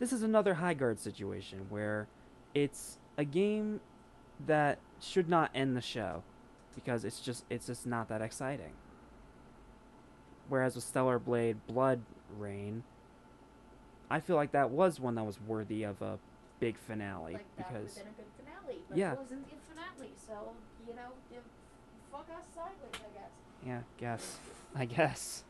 this is another high guard situation where it's a game that should not end the show because it's just not that exciting. Whereas with Stellar Blade Blood Rain, I feel like that was one that was worthy of a big finale, Like, that would have been a good finale, but yeah. it wasn't the finale, so, you know, fuck us sideways, I guess. Yeah, I guess.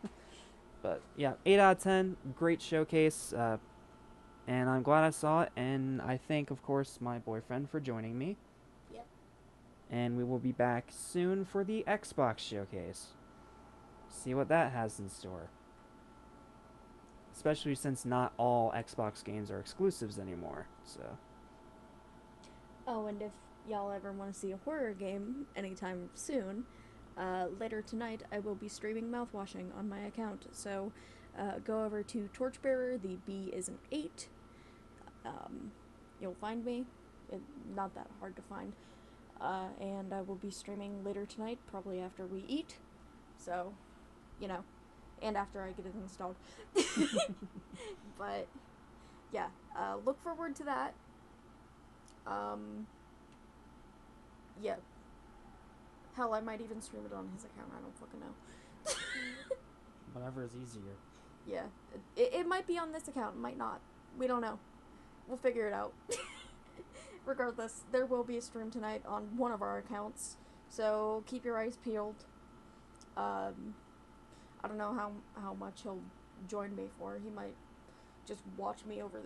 But yeah, 8 out of 10, great showcase, and I'm glad I saw it, and I thank, of course, my boyfriend for joining me. Yep. And we will be back soon for the Xbox showcase. See what that has in store. Especially since not all Xbox games are exclusives anymore, so. Oh, and if y'all ever want to see a horror game anytime soon, later tonight I will be streaming mouthwashing on my account, so go over to Torchbearer, the B is an 8. You'll find me. Not that hard to find. And I will be streaming later tonight, probably after we eat, so, you know, and after I get it installed. But, yeah, look forward to that. Yeah. Hell, I might even stream it on his account, I don't fucking know. Whatever is easier. Yeah. It might be on this account, it might not. We don't know. We'll figure it out. Regardless, there will be a stream tonight on one of our accounts, so keep your eyes peeled. I don't know how much he'll join me for. He might just watch me over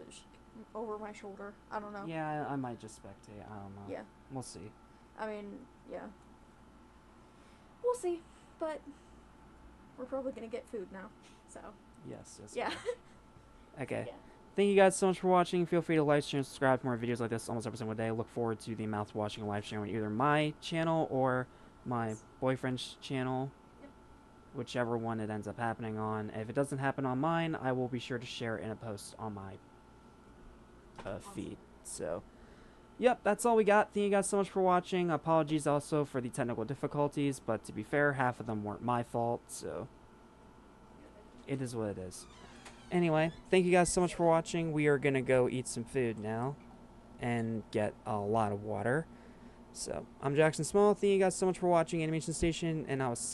my shoulder. I don't know. Yeah, I might just spectate. I don't know. Yeah. We'll see. I mean, yeah. We'll see, but we're probably gonna get food now, so. Yes. Yeah. Okay. Yeah. Thank you guys so much for watching. Feel free to like, share, and subscribe for more videos like this almost every single day. Look forward to the mouth washing live stream on either my channel or my boyfriend's channel. Whichever one it ends up happening on. If it doesn't happen on mine, I will be sure to share it in a post on my feed. So, yep, that's all we got. Thank you guys so much for watching. Apologies also for the technical difficulties, but to be fair, half of them weren't my fault, so it is what it is. Anyway, thank you guys so much for watching. We are going to go eat some food now and get a lot of water. So, I'm Jackson Small. Thank you guys so much for watching Animation Station, and I will see